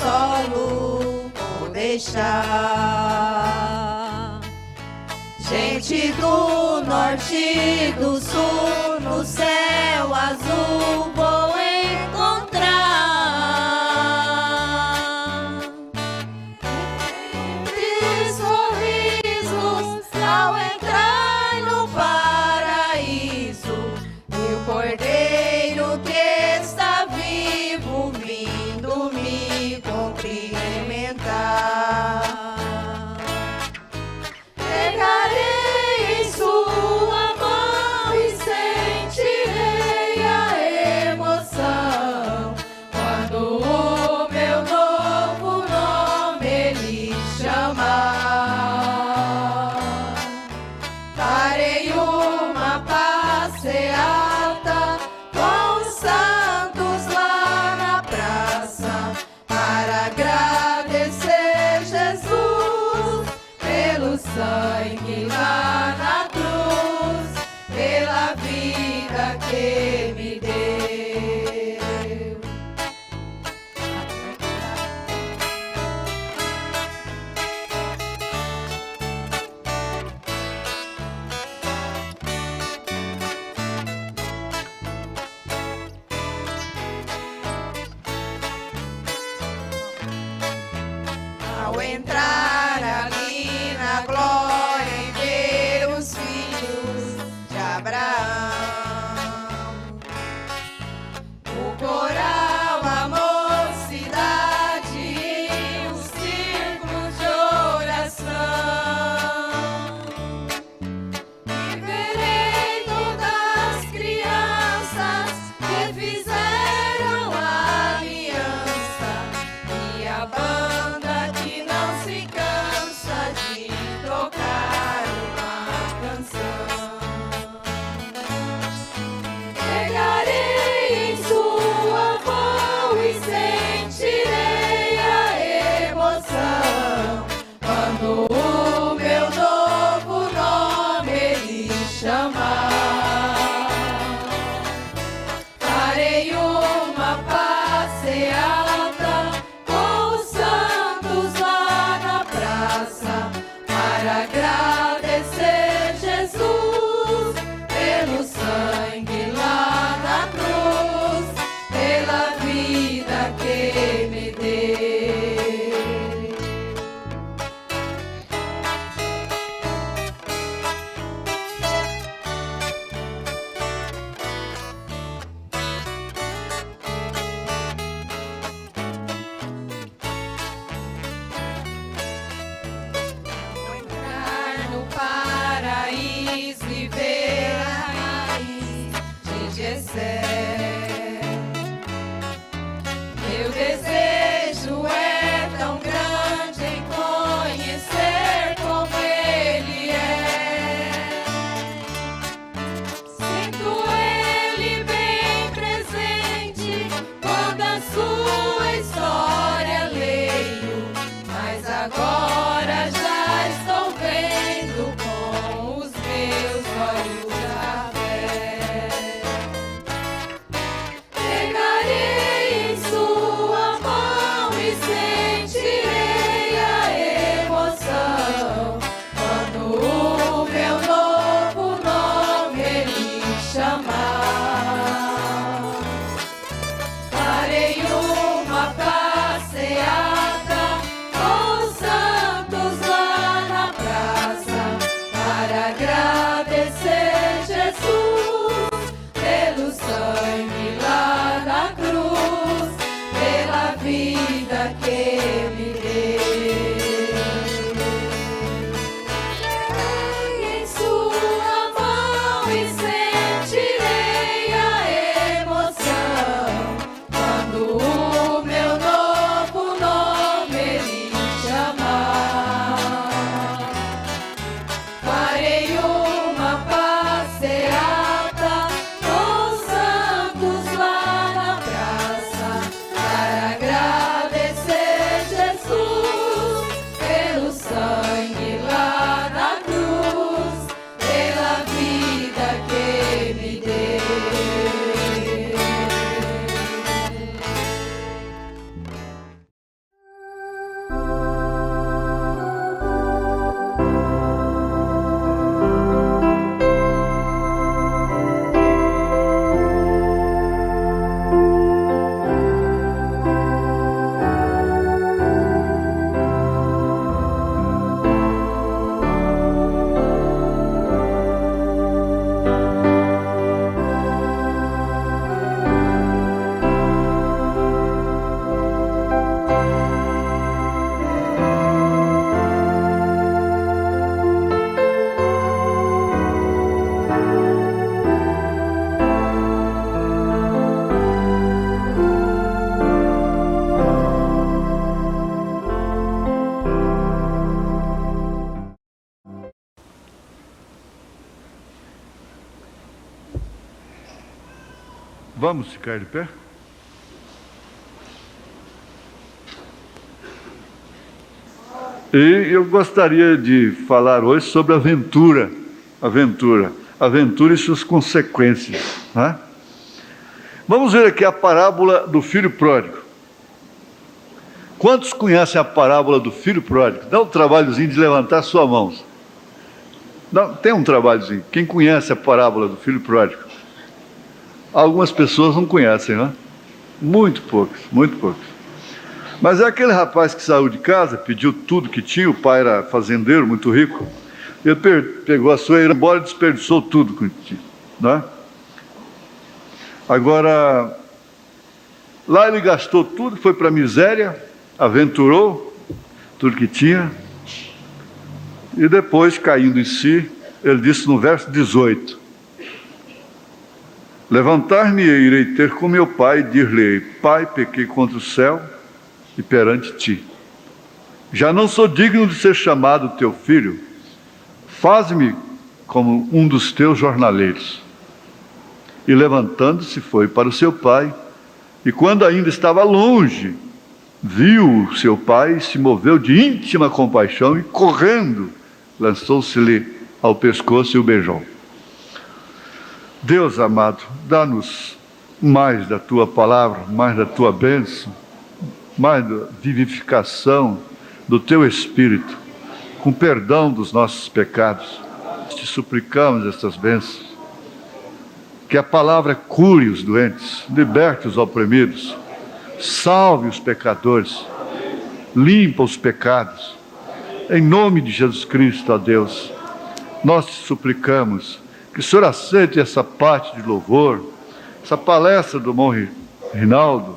solo vou deixar. Gente do norte e do sul, no céu azul vou encontrar. De sorrisos ao entrar no paraíso, e o cordeiro que está vivo vindo me cumprimentar. Pegarei em sua mão e sentirei a emoção quando o meu novo nome ele chamar. Farei uma passeata com os santos lá na praça para agradecer Jesus pelo sangue lá na cruz, pela vida que me deu. Ao entrar ali na glória e ver os filhos de Abraão, o coral, a mocidade e os círculos de oração, e verei todas as crianças que fizeram aliança e a banda que não se cansa de tocar uma canção. Pegarei em sua mão e sentirei a emoção quando o meu novo nome ele chamar. Farei uma passeata com os santos lá na praça para agradecer Jesus pelo sangue lá na cruz, pela vida que me deu. Vou entrar Vamos ficar de pé? E eu gostaria de falar hoje sobre aventura e suas consequências, né? Vamos ver aqui a parábola do filho pródigo. Quantos conhecem a parábola do filho pródigo? Dá um trabalhozinho de levantar sua mão. Tem um trabalhozinho. Quem conhece a parábola do filho pródigo? Algumas pessoas não conhecem, né? Muito poucos. Mas é aquele rapaz que saiu de casa, pediu tudo que tinha, o pai era fazendeiro, muito rico. Ele pegou a sua herança, embora e desperdiçou tudo que tinha, né? Agora, lá ele gastou tudo, foi para a miséria, aventurou tudo que tinha, e depois, caindo em si, ele disse no verso 18: levantar-me e irei ter com meu pai e dir-lhe: Pai, pequei contra o céu e perante ti. Já não sou digno de ser chamado teu filho. Faze-me como um dos teus jornaleiros. E levantando-se foi para o seu pai, e quando ainda estava longe, viu o seu pai e se moveu de íntima compaixão e, correndo, lançou-se-lhe ao pescoço e o beijou. Deus amado, dá-nos mais da tua palavra, mais da tua bênção, mais da vivificação do teu Espírito, com perdão dos nossos pecados. Te suplicamos estas bênçãos. Que a palavra cure os doentes, liberte os oprimidos, salve os pecadores, limpa os pecados. Em nome de Jesus Cristo, ó Deus, nós te suplicamos que o Senhor aceite essa parte de louvor, essa palestra do irmão Rinaldo,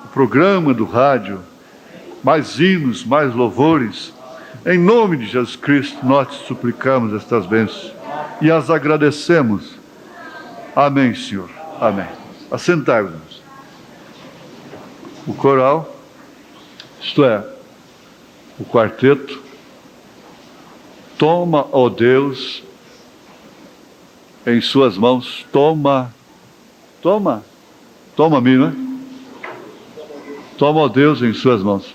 o programa do rádio, mais hinos, mais louvores. Em nome de Jesus Cristo, nós te suplicamos estas bênçãos e as agradecemos. Amém, Senhor. Amém. Assentai-vos. O coral, isto é, o quarteto, toma, ó Deus, em suas mãos, toma-me, né? Toma, ó Deus, em suas mãos.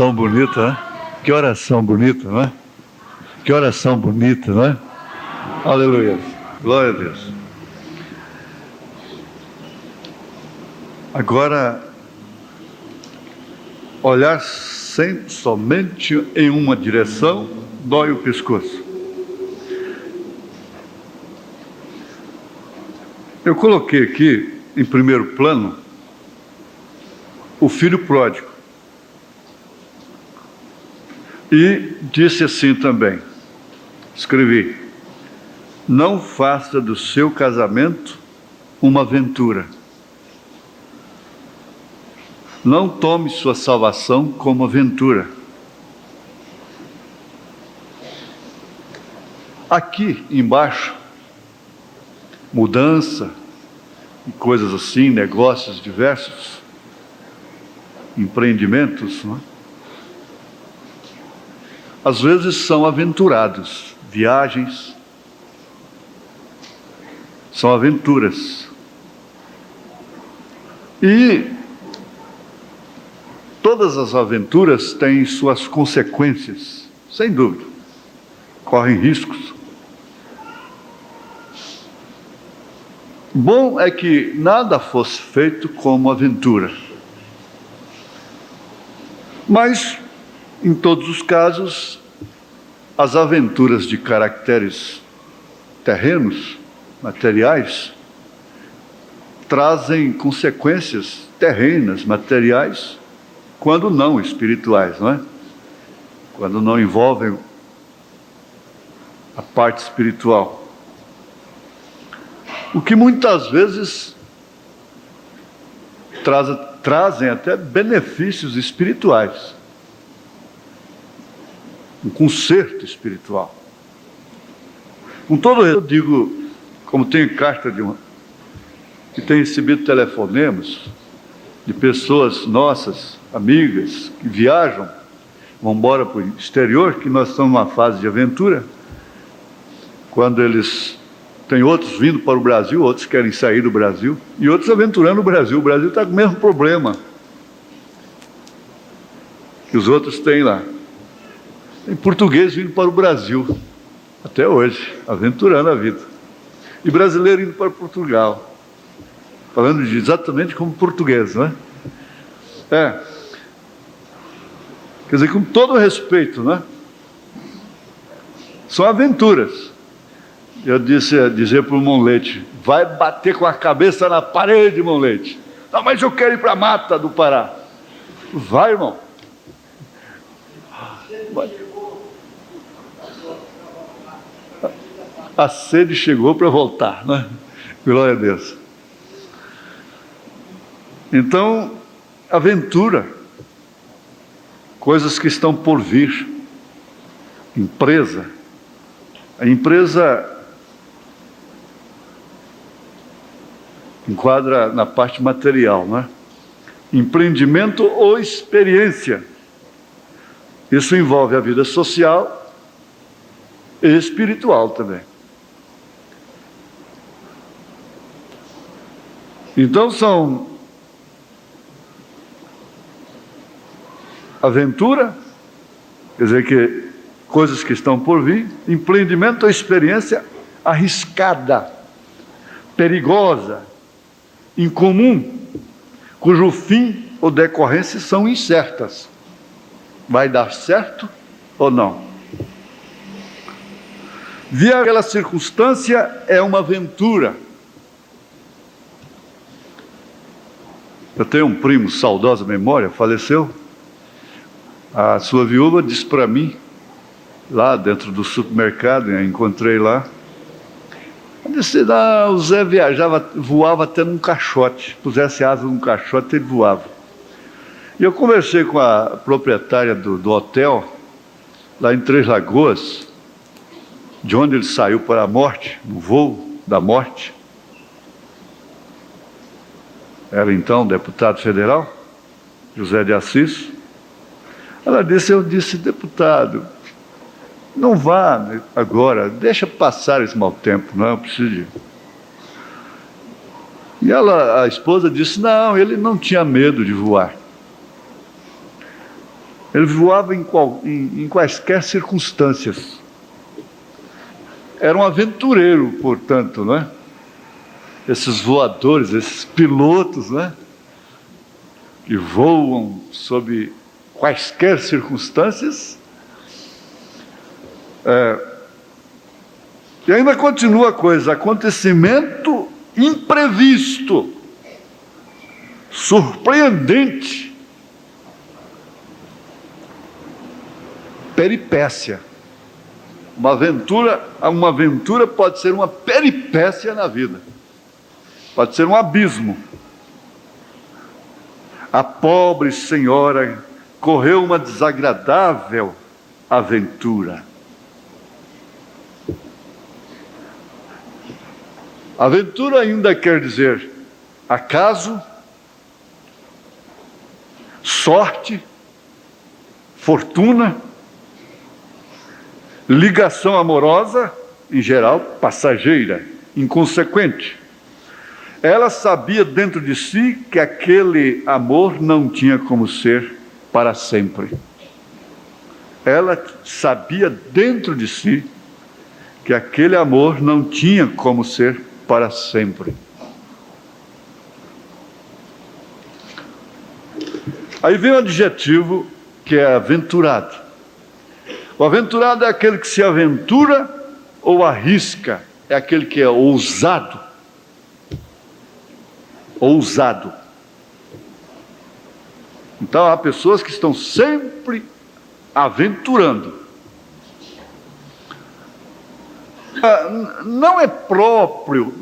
oração bonita, né? Que oração bonita, não é? Que oração bonita, não é? Aleluia. Glória a Deus. Agora, olhar somente em uma direção dói o pescoço. Eu coloquei aqui, em primeiro plano, o filho pródigo. E disse assim também, escrevi: não faça do seu casamento uma aventura. Não tome sua salvação como aventura. Aqui embaixo, mudança, coisas assim, negócios diversos, empreendimentos, não é? Às vezes são aventurados, viagens, são aventuras. E todas as aventuras têm suas consequências, sem dúvida, correm riscos. Bom é que nada fosse feito como aventura. Mas, em todos os casos, as aventuras de caracteres terrenos, materiais, trazem consequências terrenas, materiais, quando não espirituais, não é? Quando não envolvem a parte espiritual. O que muitas vezes trazem até benefícios espirituais. Um conserto espiritual. Com todo eu digo, como tenho carta que tenho recebido telefonemas de pessoas nossas, amigas, que viajam, vão embora para o exterior, que nós estamos numa fase de aventura, quando eles têm outros vindo para o Brasil, outros querem sair do Brasil, e outros aventurando o Brasil está com o mesmo problema que os outros têm lá. Tem português vindo para o Brasil, até hoje, aventurando a vida. E brasileiro indo para Portugal, falando exatamente como português, não é? Quer dizer, com todo respeito, não é? São aventuras. Eu dizer para o Monlete: vai bater com a cabeça na parede, Monlete. Não, mas eu quero ir para a mata do Pará. Vai, irmão. Vai. A sede chegou para voltar, né? Glória a Deus. Então, aventura, coisas que estão por vir, empresa. A empresa enquadra na parte material, né? Empreendimento ou experiência. Isso envolve a vida social e espiritual também. Então são aventura, quer dizer que coisas que estão por vir, empreendimento ou experiência arriscada, perigosa, incomum, cujo fim ou decorrência são incertas. Vai dar certo ou não? Via aquela circunstância é uma aventura. Eu tenho um primo, saudosa memória, faleceu. A sua viúva disse para mim, lá dentro do supermercado, eu encontrei lá, disse: não, o Zé voava até num caixote, pusesse asa num caixote, ele voava. E eu conversei com a proprietária do hotel, lá em Três Lagoas, de onde ele saiu para a morte, no voo da morte. Era então deputado federal, José de Assis. Eu disse: deputado, não vá agora, deixa passar esse mau tempo, não preciso de... E a esposa disse: não, ele não tinha medo de voar. Ele voava em quaisquer circunstâncias. Era um aventureiro, portanto, não é? Esses voadores, esses pilotos, não é? Que voam sob quaisquer circunstâncias. E ainda continua a coisa: acontecimento imprevisto, surpreendente, peripécia. Uma aventura pode ser uma peripécia na vida, pode ser um abismo. A pobre senhora correu uma desagradável aventura. Aventura ainda quer dizer acaso, sorte, fortuna, ligação amorosa, em geral passageira, inconsequente. Ela sabia dentro de si que aquele amor não tinha como ser para sempre. Ela sabia dentro de si que aquele amor não tinha como ser para sempre. Aí vem o adjetivo que é aventurado. O aventurado é aquele que se aventura ou arrisca, é aquele que é ousado. Ousado. Então há pessoas que estão sempre aventurando. Não é próprio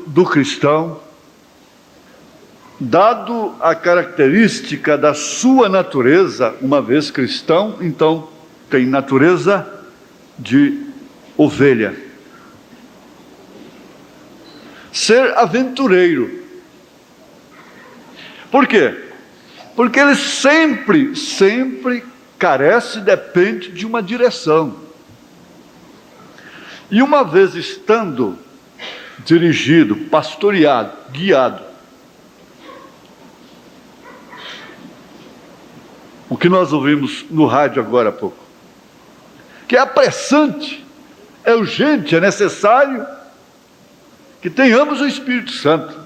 do cristão, dado a característica da sua natureza. Uma vez cristão, então tem natureza de ovelha. Ser aventureiro. Por quê? Porque ele sempre carece, depende de uma direção. E uma vez estando dirigido, pastoreado, guiado, o que nós ouvimos no rádio agora há pouco, que é apressante, é urgente, é necessário que tenhamos o Espírito Santo.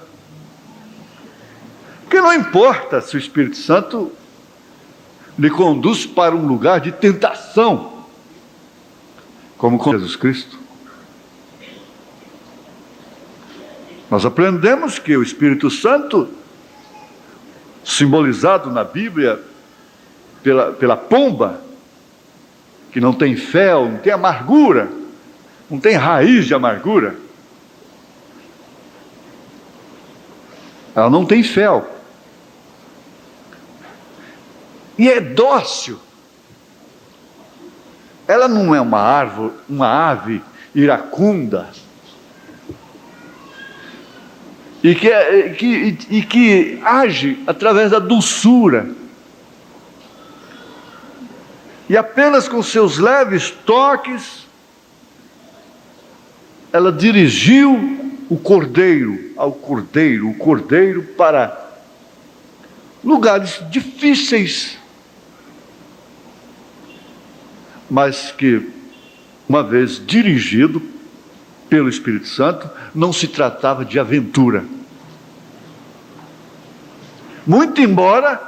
Porque não importa se o Espírito Santo lhe conduz para um lugar de tentação, como com Jesus Cristo. Nós aprendemos que o Espírito Santo, simbolizado na Bíblia pela pomba, que não tem fel, não tem amargura, não tem raiz de amargura, ela não tem fel, e é dócil. Ela não é uma ave iracunda, e que age através da doçura, e apenas com seus leves toques ela dirigiu o cordeiro para lugares difíceis, mas que, uma vez dirigido pelo Espírito Santo, não se tratava de aventura. Muito embora,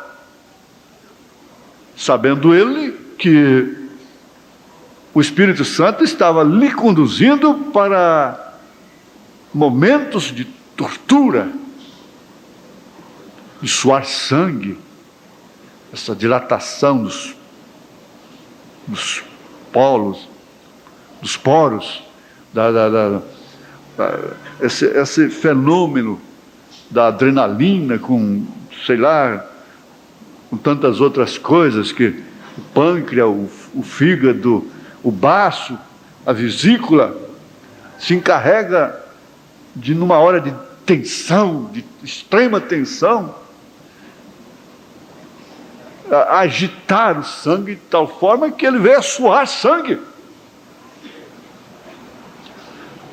sabendo ele que o Espírito Santo estava lhe conduzindo para momentos de tortura, de suar sangue, essa dilatação dos poros, esse fenômeno da adrenalina com, sei lá, com tantas outras coisas, que o pâncreas, o fígado, o baço, a vesícula, se encarrega de, numa hora de tensão, de extrema tensão, a agitar o sangue de tal forma que ele veio a suar sangue.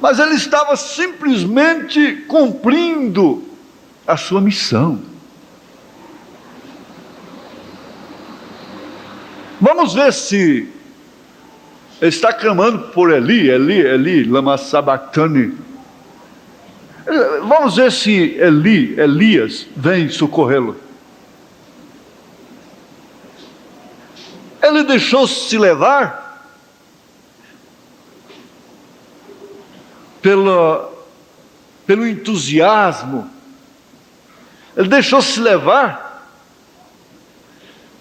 Mas ele estava simplesmente cumprindo a sua missão. Vamos ver se ele está clamando por Eli, Eli, Eli, lama sabachthani. Vamos ver se Elias, vem socorrê-lo. Ele deixou-se levar pelo entusiasmo. Ele deixou-se levar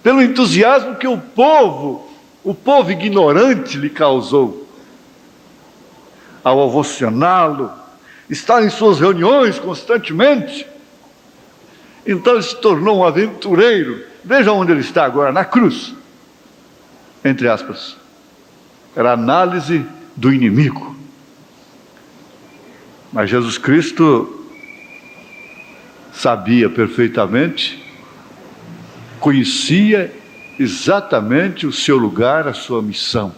pelo entusiasmo que o povo ignorante lhe causou. Ao ovacioná-lo, estar em suas reuniões constantemente. Então ele se tornou um aventureiro. Veja onde ele está agora, na cruz. Entre aspas. Era a análise do inimigo. Mas Jesus Cristo sabia perfeitamente, conhecia exatamente o seu lugar, a sua missão.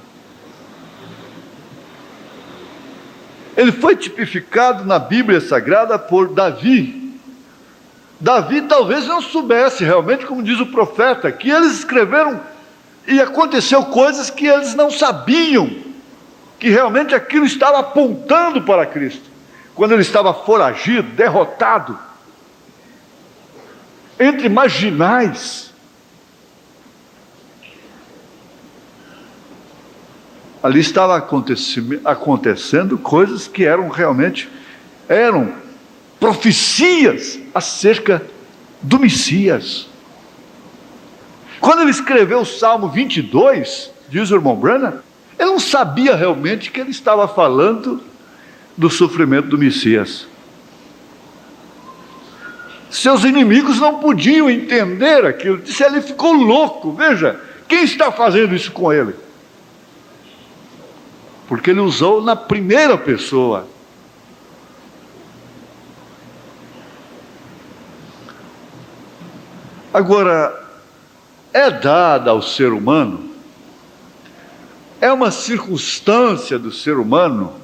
Ele foi tipificado na Bíblia Sagrada por Davi. Davi talvez não soubesse realmente, como diz o profeta, que eles escreveram e aconteceu coisas que eles não sabiam, que realmente aquilo estava apontando para Cristo. Quando ele estava foragido, derrotado, entre marginais, ali estava acontecendo coisas que eram profecias acerca do Messias. Quando ele escreveu o Salmo 22, diz o irmão Branham, ele não sabia realmente que ele estava falando do sofrimento do Messias. Seus inimigos não podiam entender aquilo. Disse, ele ficou louco. Veja, quem está fazendo isso com ele? Porque ele usou na primeira pessoa. Agora, é dada ao ser humano, é uma circunstância do ser humano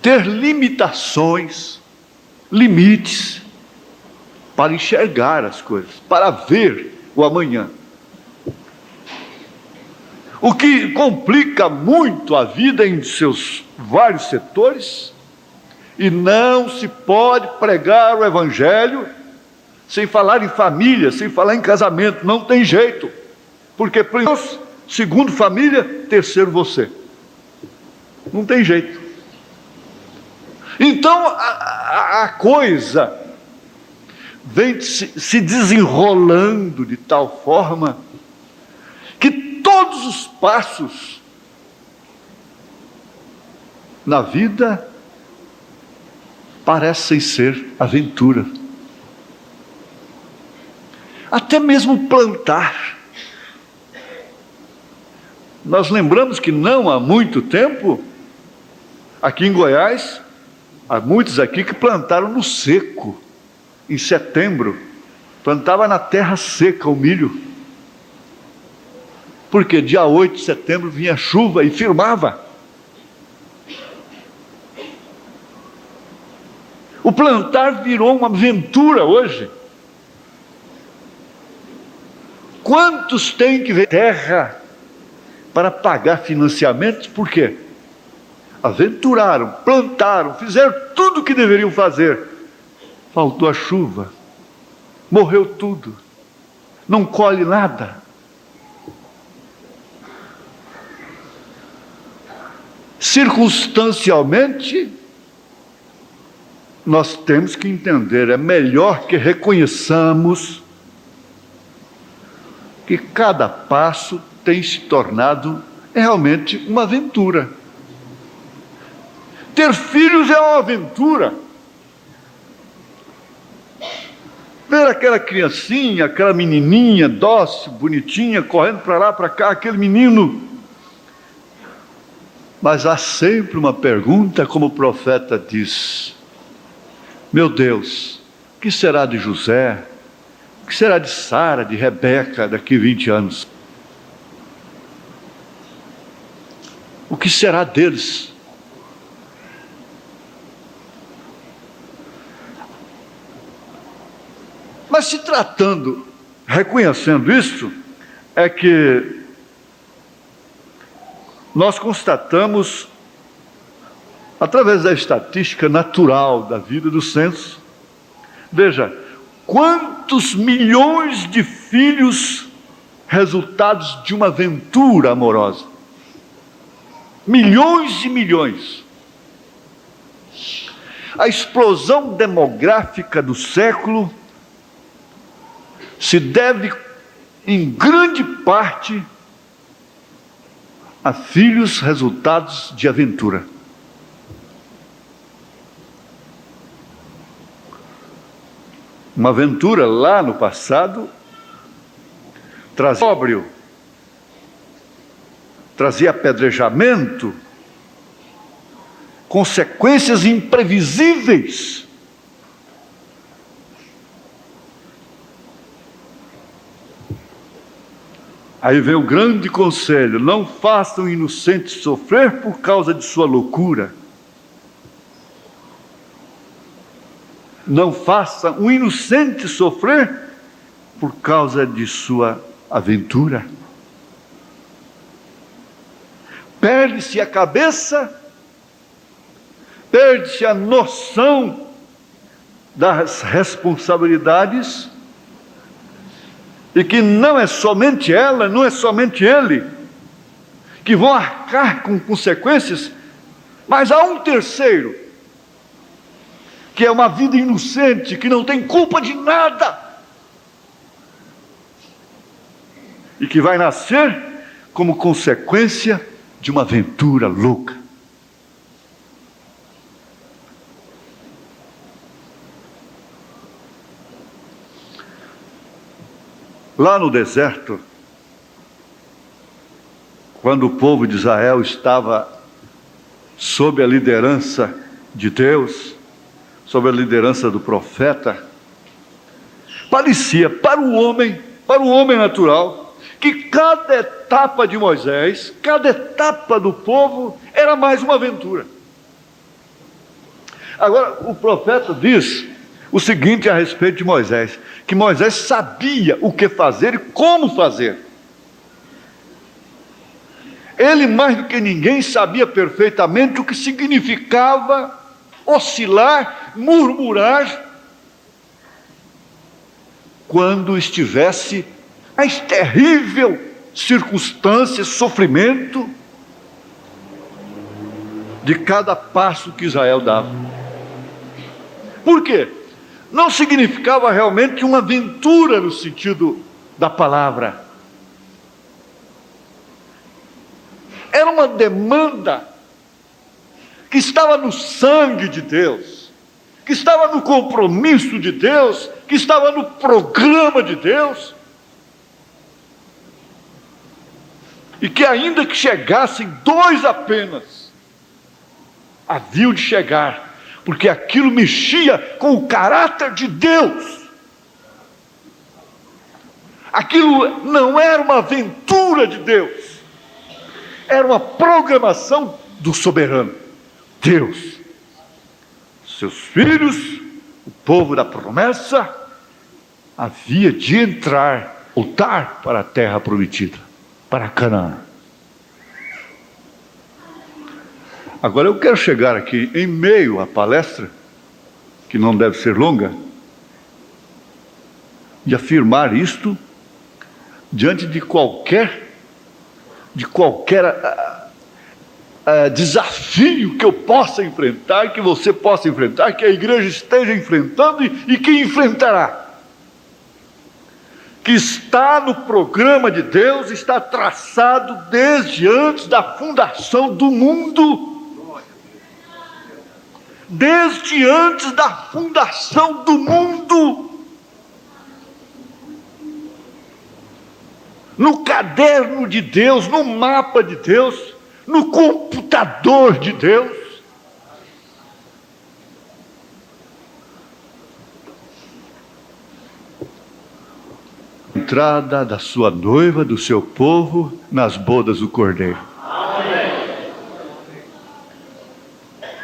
ter limitações, limites, para enxergar as coisas, para ver o amanhã. O que complica muito a vida em seus vários setores, e não se pode pregar o Evangelho sem falar em família, sem falar em casamento, não tem jeito. Porque primeiro, segundo família, terceiro você. Não tem jeito. Então a coisa vem se desenrolando de tal forma que todos os passos na vida parecem ser aventura. Até mesmo plantar. Nós lembramos que não há muito tempo, aqui em Goiás, há muitos aqui que plantaram no seco, em setembro. Plantava na terra seca o milho. Porque dia 8 de setembro vinha chuva e firmava. O plantar virou uma aventura hoje. Quantos têm que ver terra para pagar financiamentos? Por quê? Aventuraram, plantaram, fizeram tudo o que deveriam fazer. Faltou a chuva, morreu tudo, não colhe nada. Circunstancialmente, nós temos que entender, é melhor que reconheçamos que cada passo tem se tornado realmente uma aventura. Ter filhos é uma aventura. Ver aquela criancinha, aquela menininha dócil, bonitinha, correndo para lá, para cá, aquele menino. Mas há sempre uma pergunta, como o profeta diz: meu Deus, o que será de José? O que será de Sara, de Rebeca, daqui 20 anos? O que será deles? Mas se tratando, reconhecendo isso, é que nós constatamos, através da estatística natural da vida do censo, veja, quantos milhões de filhos resultados de uma aventura amorosa. Milhões e milhões. A explosão demográfica do século se deve, em grande parte, a filhos resultados de aventura. Uma aventura lá no passado trazia sóbrio, trazia apedrejamento, consequências imprevisíveis. Aí vem o grande conselho: não façam o inocente sofrer por causa de sua loucura. Não faça um inocente sofrer por causa de sua aventura. Perde-se a cabeça, perde-se a noção das responsabilidades, e que não é somente ela, não é somente ele, que vão arcar com consequências, mas há um terceiro, que é uma vida inocente, que não tem culpa de nada, e que vai nascer como consequência de uma aventura louca. Lá no deserto, quando o povo de Israel estava sob a liderança de Deus, sob a liderança do profeta, parecia para o homem natural, que cada etapa de Moisés, cada etapa do povo era mais uma aventura. Agora, o profeta diz o seguinte a respeito de Moisés: que Moisés sabia o que fazer e como fazer. Ele, mais do que ninguém, sabia perfeitamente o que significava oscilar, murmurar, quando estivesse a terrível circunstância, sofrimento de cada passo que Israel dava. Por quê? Não significava realmente uma aventura no sentido da palavra. Era uma demanda que estava no sangue de Deus, que estava no compromisso de Deus, que estava no programa de Deus, e que ainda que chegassem dois apenas, haviam de chegar, porque aquilo mexia com o caráter de Deus. Aquilo não era uma aventura de Deus, era uma programação do soberano Deus. Seus filhos, o povo da promessa, havia de entrar, voltar para a terra prometida, para Canaã. Agora eu quero chegar aqui, em meio à palestra, que não deve ser longa, e afirmar isto diante de qualquer desafio que eu possa enfrentar, que você possa enfrentar, que a igreja esteja enfrentando e que enfrentará. Que está no programa de Deus, está traçado desde antes da fundação do mundo. Desde antes da fundação do mundo, no caderno de Deus, no mapa de Deus, no computador de Deus. Entrada da sua noiva, do seu povo, nas bodas do Cordeiro.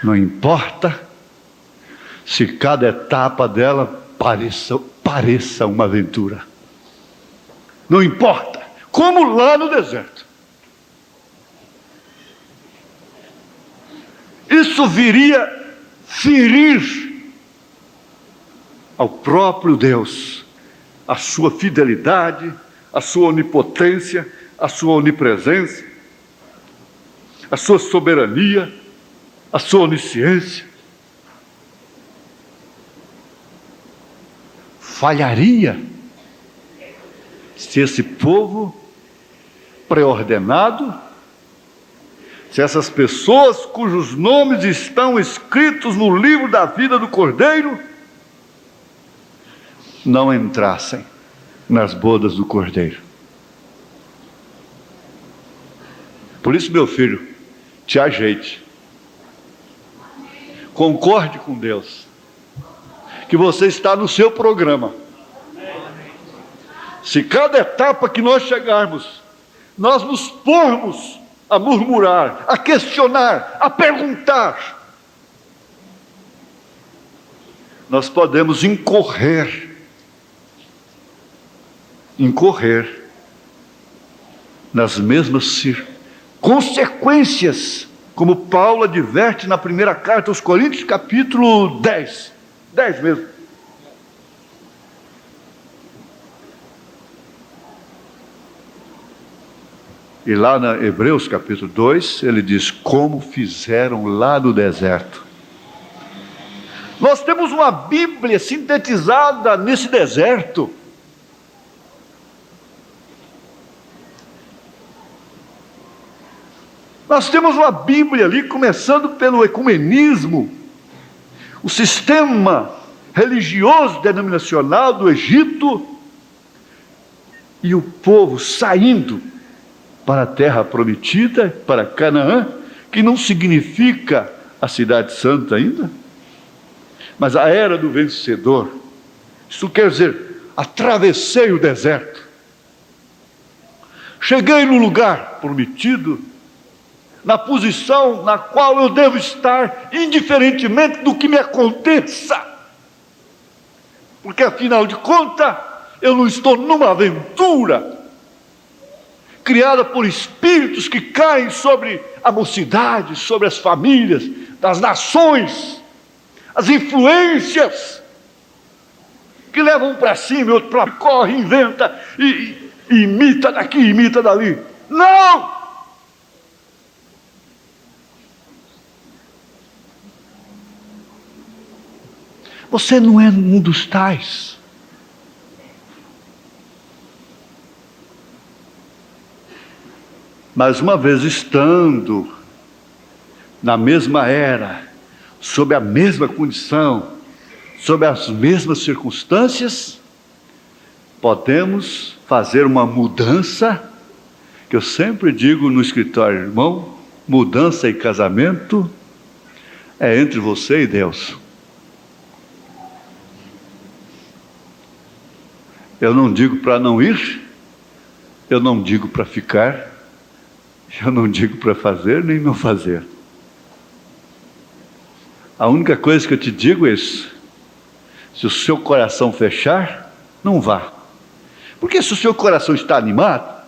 Não importa se cada etapa dela pareça uma aventura. Não importa como lá no deserto. Isso viria ferir ao próprio Deus, a sua fidelidade, a sua onipotência, a sua onipresença, a sua soberania, a sua onisciência. Falharia se esse povo pré-ordenado, se essas pessoas cujos nomes estão escritos no livro da vida do Cordeiro, não entrassem nas bodas do Cordeiro. Por isso, meu filho, te ajeite. Concorde com Deus, que você está no seu programa. Se cada etapa que nós chegarmos, nós nos pormos a murmurar, a questionar, a perguntar, nós podemos incorrer nas mesmas consequências, como Paulo adverte na primeira carta aos Coríntios, capítulo 10 mesmo. E lá na Hebreus capítulo 2, ele diz, como fizeram lá no deserto. Nós temos uma Bíblia sintetizada nesse deserto. Nós temos uma Bíblia ali, começando pelo ecumenismo, o sistema religioso denominacional do Egito, e o povo saindo para a terra prometida, para Canaã, que não significa a cidade santa ainda, mas a era do vencedor. Isso quer dizer, atravessei o deserto, cheguei no lugar prometido, na posição na qual eu devo estar, indiferentemente do que me aconteça, porque afinal de contas, eu não estou numa aventura criada por espíritos que caem sobre a mocidade, sobre as famílias, das nações, as influências, que levam um para cima e outro para lá, corre, inventa, e imita daqui, imita dali. Não! Você não é um dos tais. Mas uma vez estando na mesma era, sob a mesma condição, sob as mesmas circunstâncias, podemos fazer uma mudança, que eu sempre digo no escritório, irmão, mudança e casamento é entre você e Deus. Eu não digo para não ir, eu não digo para ficar, eu não digo para fazer nem não fazer. A única coisa que eu te digo é isso: se o seu coração fechar, não vá. Porque se o seu coração está animado,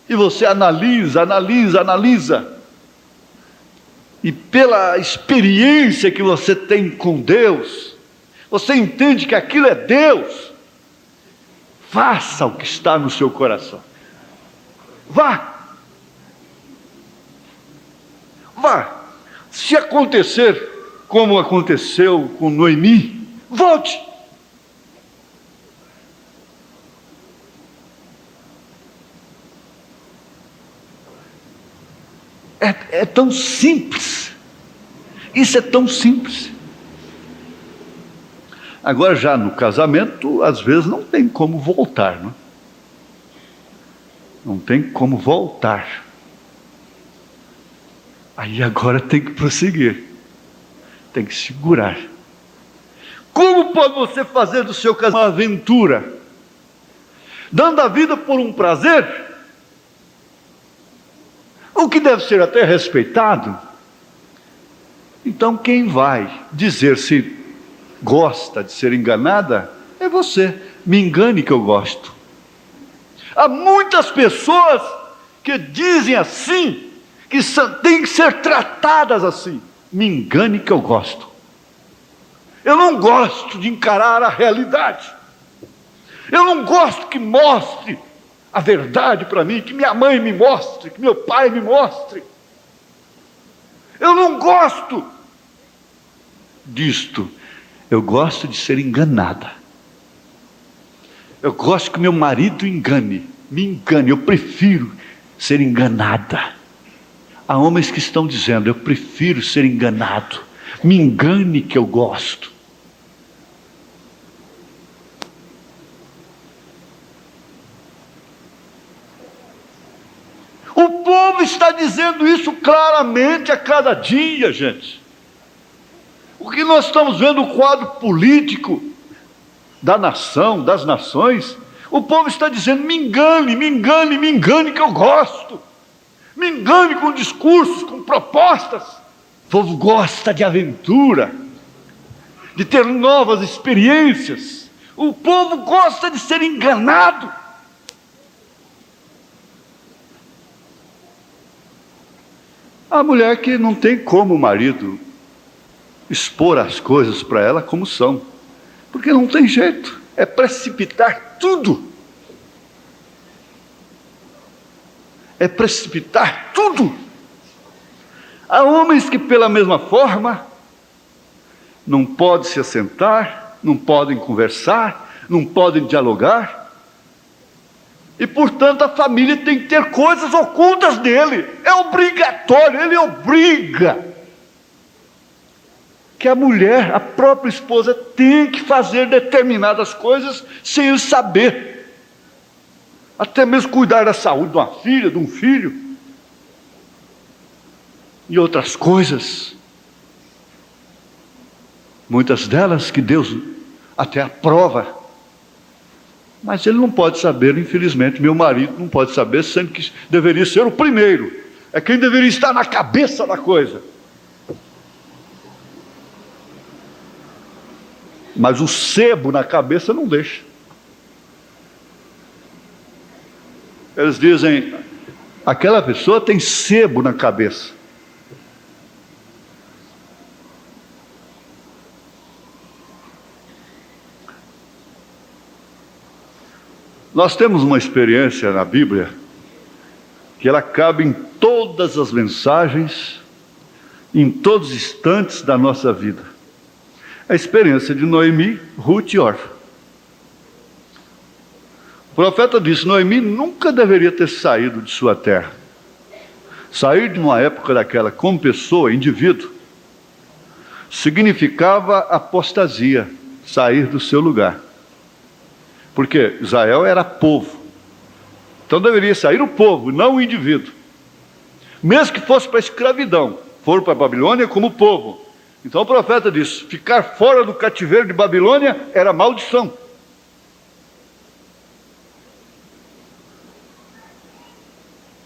e você analisa, e pela experiência que você tem com Deus, você entende que aquilo é Deus, faça o que está no seu coração. Vá. Se acontecer como aconteceu com Noemi, volte. É tão simples. Isso é tão simples. Agora, já no casamento, às vezes não tem como voltar, não? Não tem como voltar. Aí agora tem que prosseguir, tem que segurar. Como pode você fazer do seu casamento uma aventura, dando a vida por um prazer, o que deve ser até respeitado? Então quem vai dizer se gosta de ser enganada é você. Me engane que eu gosto. Há muitas pessoas que dizem assim, que têm que ser tratadas assim. Me engane que eu gosto. Eu não gosto de encarar a realidade. Eu não gosto que mostre a verdade para mim, que minha mãe me mostre, que meu pai me mostre. Eu não gosto disto. Eu gosto de ser enganada. Eu gosto que meu marido me engane. Eu prefiro ser enganada. Há homens que estão dizendo, eu prefiro ser enganado. Me engane que eu gosto. O povo está dizendo isso claramente a cada dia, gente. O que nós estamos vendo, o quadro político da nação, das nações, o povo está dizendo, me engane que eu gosto. Me engane com discursos, com propostas. O povo gosta de aventura, de ter novas experiências. O povo gosta de ser enganado. A mulher que não tem como o marido expor as coisas para ela como são, porque não tem jeito, é precipitar tudo. É precipitar tudo. Há homens que, pela mesma forma, não podem se assentar, não podem conversar, não podem dialogar, e portanto a família tem que ter coisas ocultas dele. É obrigatório, ele obriga que a mulher, a própria esposa, tem que fazer determinadas coisas sem ele saber. Até mesmo cuidar da saúde de uma filha, de um filho, e outras coisas. Muitas delas que Deus até aprova. Mas ele não pode saber, infelizmente, meu marido não pode saber, sendo que deveria ser o primeiro. É quem deveria estar na cabeça da coisa. Mas o sebo na cabeça não deixa. Eles dizem, aquela pessoa tem sebo na cabeça. Nós temos uma experiência na Bíblia, que ela cabe em todas as mensagens, em todos os instantes da nossa vida. A experiência de Noemi, Ruth e Orfa. O profeta disse, Noemi nunca deveria ter saído de sua terra. Sair de uma época daquela como pessoa, indivíduo, significava apostasia, sair do seu lugar. Porque Israel era povo. Então deveria sair o povo, não o indivíduo. Mesmo que fosse para a escravidão, foram para a Babilônia como povo. Então o profeta disse, ficar fora do cativeiro de Babilônia era maldição.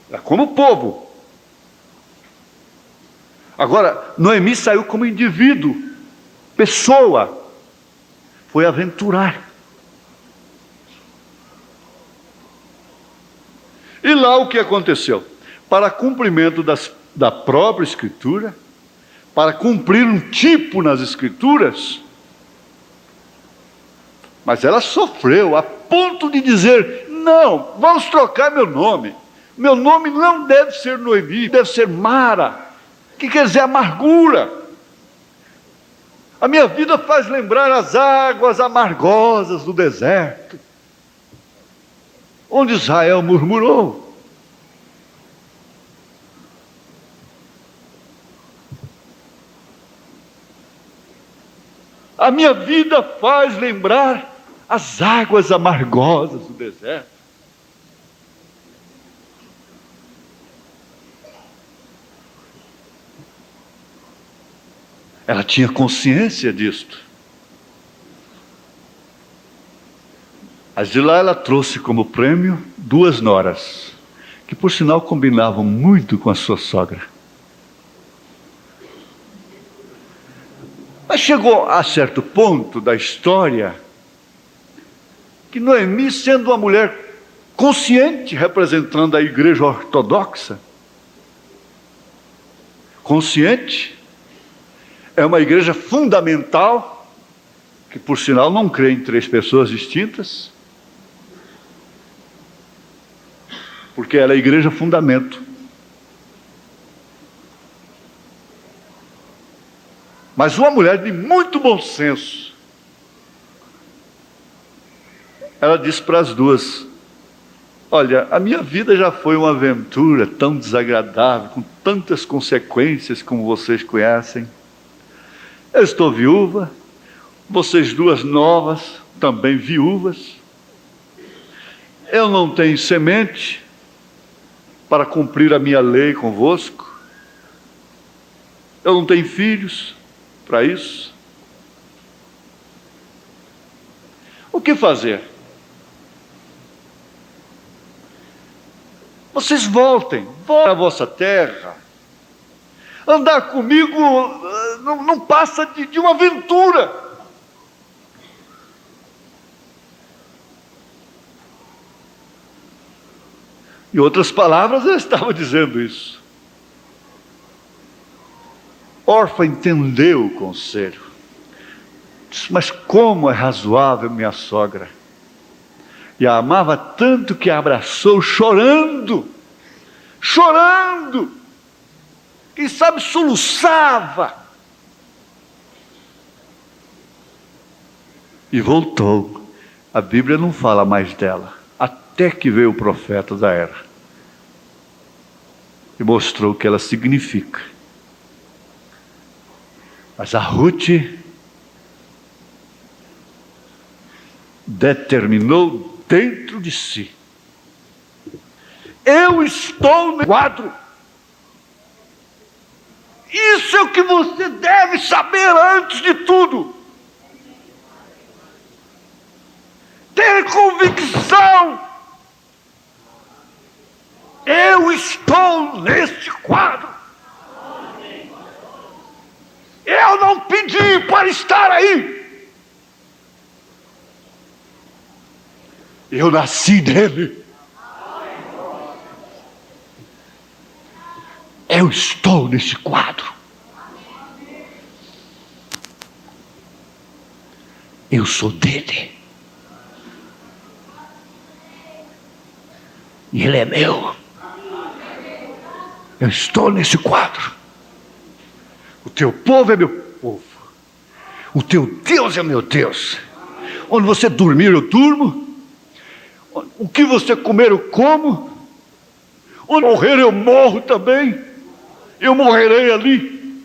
Era como povo. Agora, Noemi saiu como indivíduo, pessoa, foi aventurar. E lá o que aconteceu? Para cumprimento da própria Escritura, para cumprir um tipo nas Escrituras, mas ela sofreu a ponto de dizer, não, vamos trocar meu nome não deve ser Noemi, deve ser Mara, que quer dizer amargura. A minha vida faz lembrar as águas amargosas do deserto, onde Israel murmurou. A minha vida faz lembrar as águas amargosas do deserto. Ela tinha consciência disto. Mas de lá ela trouxe como prêmio 2 noras, que por sinal combinavam muito com a sua sogra. Mas chegou a certo ponto da história, que Noemi, sendo uma mulher Consciente, representando a igreja ortodoxa. Consciente é uma igreja fundamental, que por sinal não crê em 3 pessoas distintas, porque ela é a igreja fundamento. Mas uma mulher de muito bom senso, ela disse para as duas: olha, a minha vida já foi uma aventura tão desagradável, com tantas consequências como vocês conhecem. Eu estou viúva, vocês duas novas, também viúvas. Eu não tenho semente para cumprir a minha lei convosco. Eu não tenho filhos para isso. O que fazer? Vocês voltem à vossa terra. Andar comigo não passa de uma aventura. Em outras palavras, eu estava dizendo isso. Orfa entendeu o conselho. Disse: mas como é razoável minha sogra. E a amava tanto que a abraçou chorando. Quem sabe soluçava. E voltou. A Bíblia não fala mais dela. Até que veio o profeta da era. E mostrou o que ela significa. Mas a Ruth determinou dentro de si: eu estou no quadro. Isso é o que você deve saber antes de tudo. Ter convicção. Eu estou neste quadro. Eu não pedi para estar aí. Eu nasci dele. Eu estou nesse quadro. Eu sou dele. E ele é meu. Eu estou nesse quadro. O teu povo é meu povo. O teu Deus é meu Deus. Onde você dormir, eu durmo. O que você comer, eu como. Onde morrer, eu morro também. Eu morrerei ali.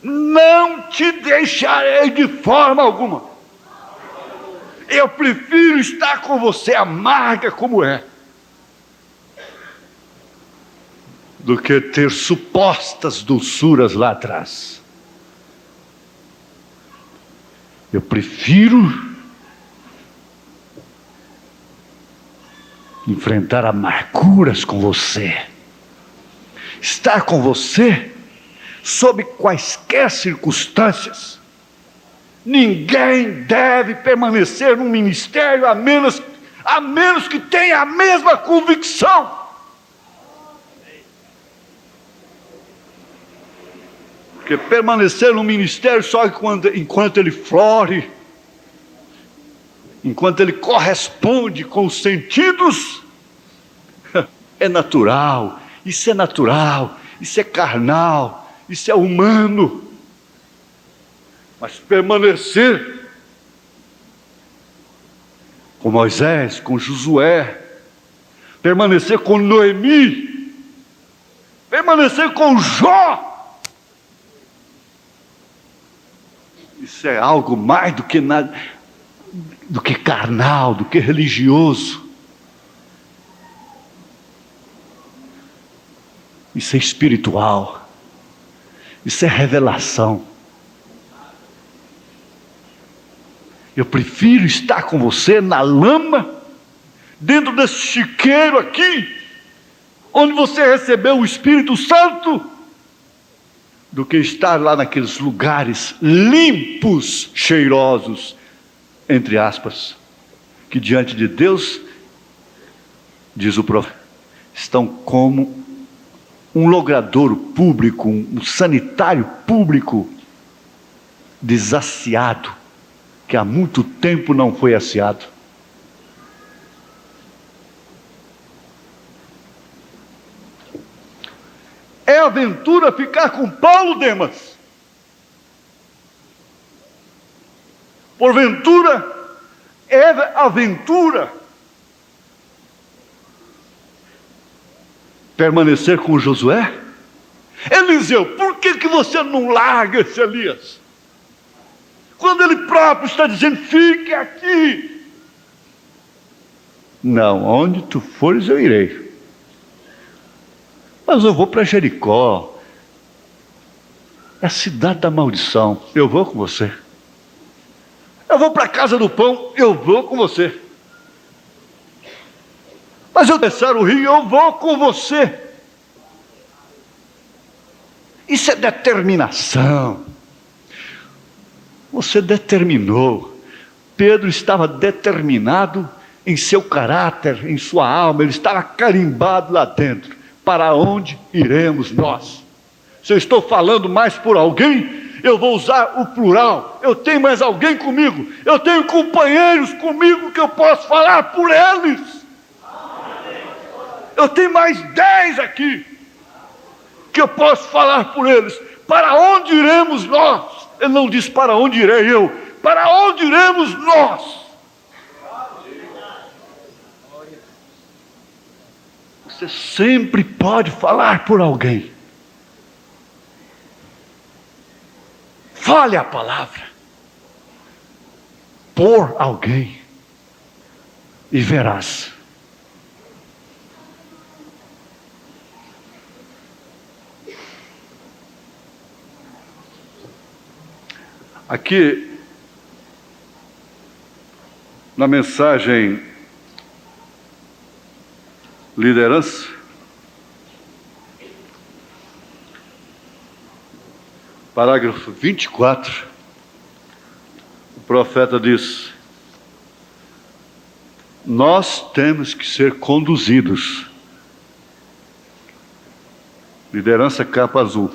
Não te deixarei de forma alguma. Eu prefiro estar com você amarga como é, do que ter supostas doçuras lá atrás. Eu prefiro enfrentar amarguras com você, estar com você sob quaisquer circunstâncias. Ninguém deve permanecer no ministério a menos que tenha a mesma convicção. Porque permanecer no ministério só enquanto ele flore, enquanto ele corresponde com os sentidos, é natural. Isso é natural, isso é carnal, isso é humano. Mas permanecer com Moisés, com Josué, permanecer com Noemi, permanecer com Jó, isso é algo mais do que nada, do que carnal, do que religioso. Isso é espiritual. Isso é revelação. Eu prefiro estar com você na lama, dentro desse chiqueiro aqui, onde você recebeu o Espírito Santo, do que estar lá naqueles lugares limpos, cheirosos, entre aspas, que diante de Deus diz o profeta, estão como um logradouro público, um sanitário público desaciado, que há muito tempo não foi aciado. É aventura ficar com Paulo, Demas? Porventura, é aventura permanecer com Josué? Eliseu, por que você não larga esse Elias? Quando ele próprio está dizendo, fique aqui. Não, onde tu fores eu irei. Mas eu vou para Jericó, é a cidade da maldição, eu vou com você. Eu vou para a casa do pão, eu vou com você. Mas eu descer o rio, eu vou com você. Isso é determinação. Você determinou. Pedro estava determinado em seu caráter, em sua alma, ele estava carimbado lá dentro. Para onde iremos nós? Se eu estou falando mais por alguém, eu vou usar o plural. Eu tenho mais alguém comigo. Eu tenho companheiros comigo que eu posso falar por eles. Eu tenho mais 10 aqui que eu posso falar por eles. Para onde iremos nós? Ele não diz para onde irei eu. Para onde iremos nós? Você sempre pode falar por alguém. Fale a palavra por alguém e verás. Aqui, na mensagem liderança, parágrafo 24, o profeta diz: nós temos que ser conduzidos. Liderança capa azul.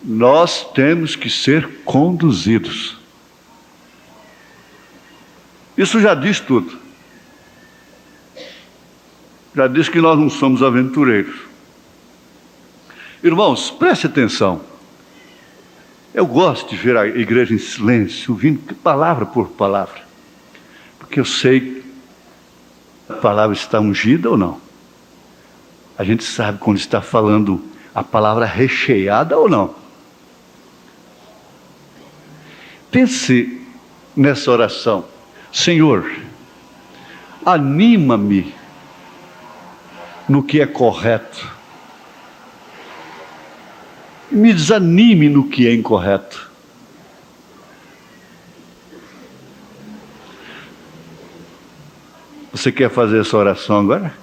Nós temos que ser conduzidos. Isso já diz tudo. Já diz que nós não somos aventureiros. Irmãos, preste atenção. Eu gosto de ver a igreja em silêncio, ouvindo palavra por palavra. Porque eu sei que a palavra está ungida ou não. A gente sabe quando está falando a palavra recheada ou não. Pense nessa oração. Senhor, anima-me no que é correto. Me desanime no que é incorreto. Você quer fazer essa oração agora?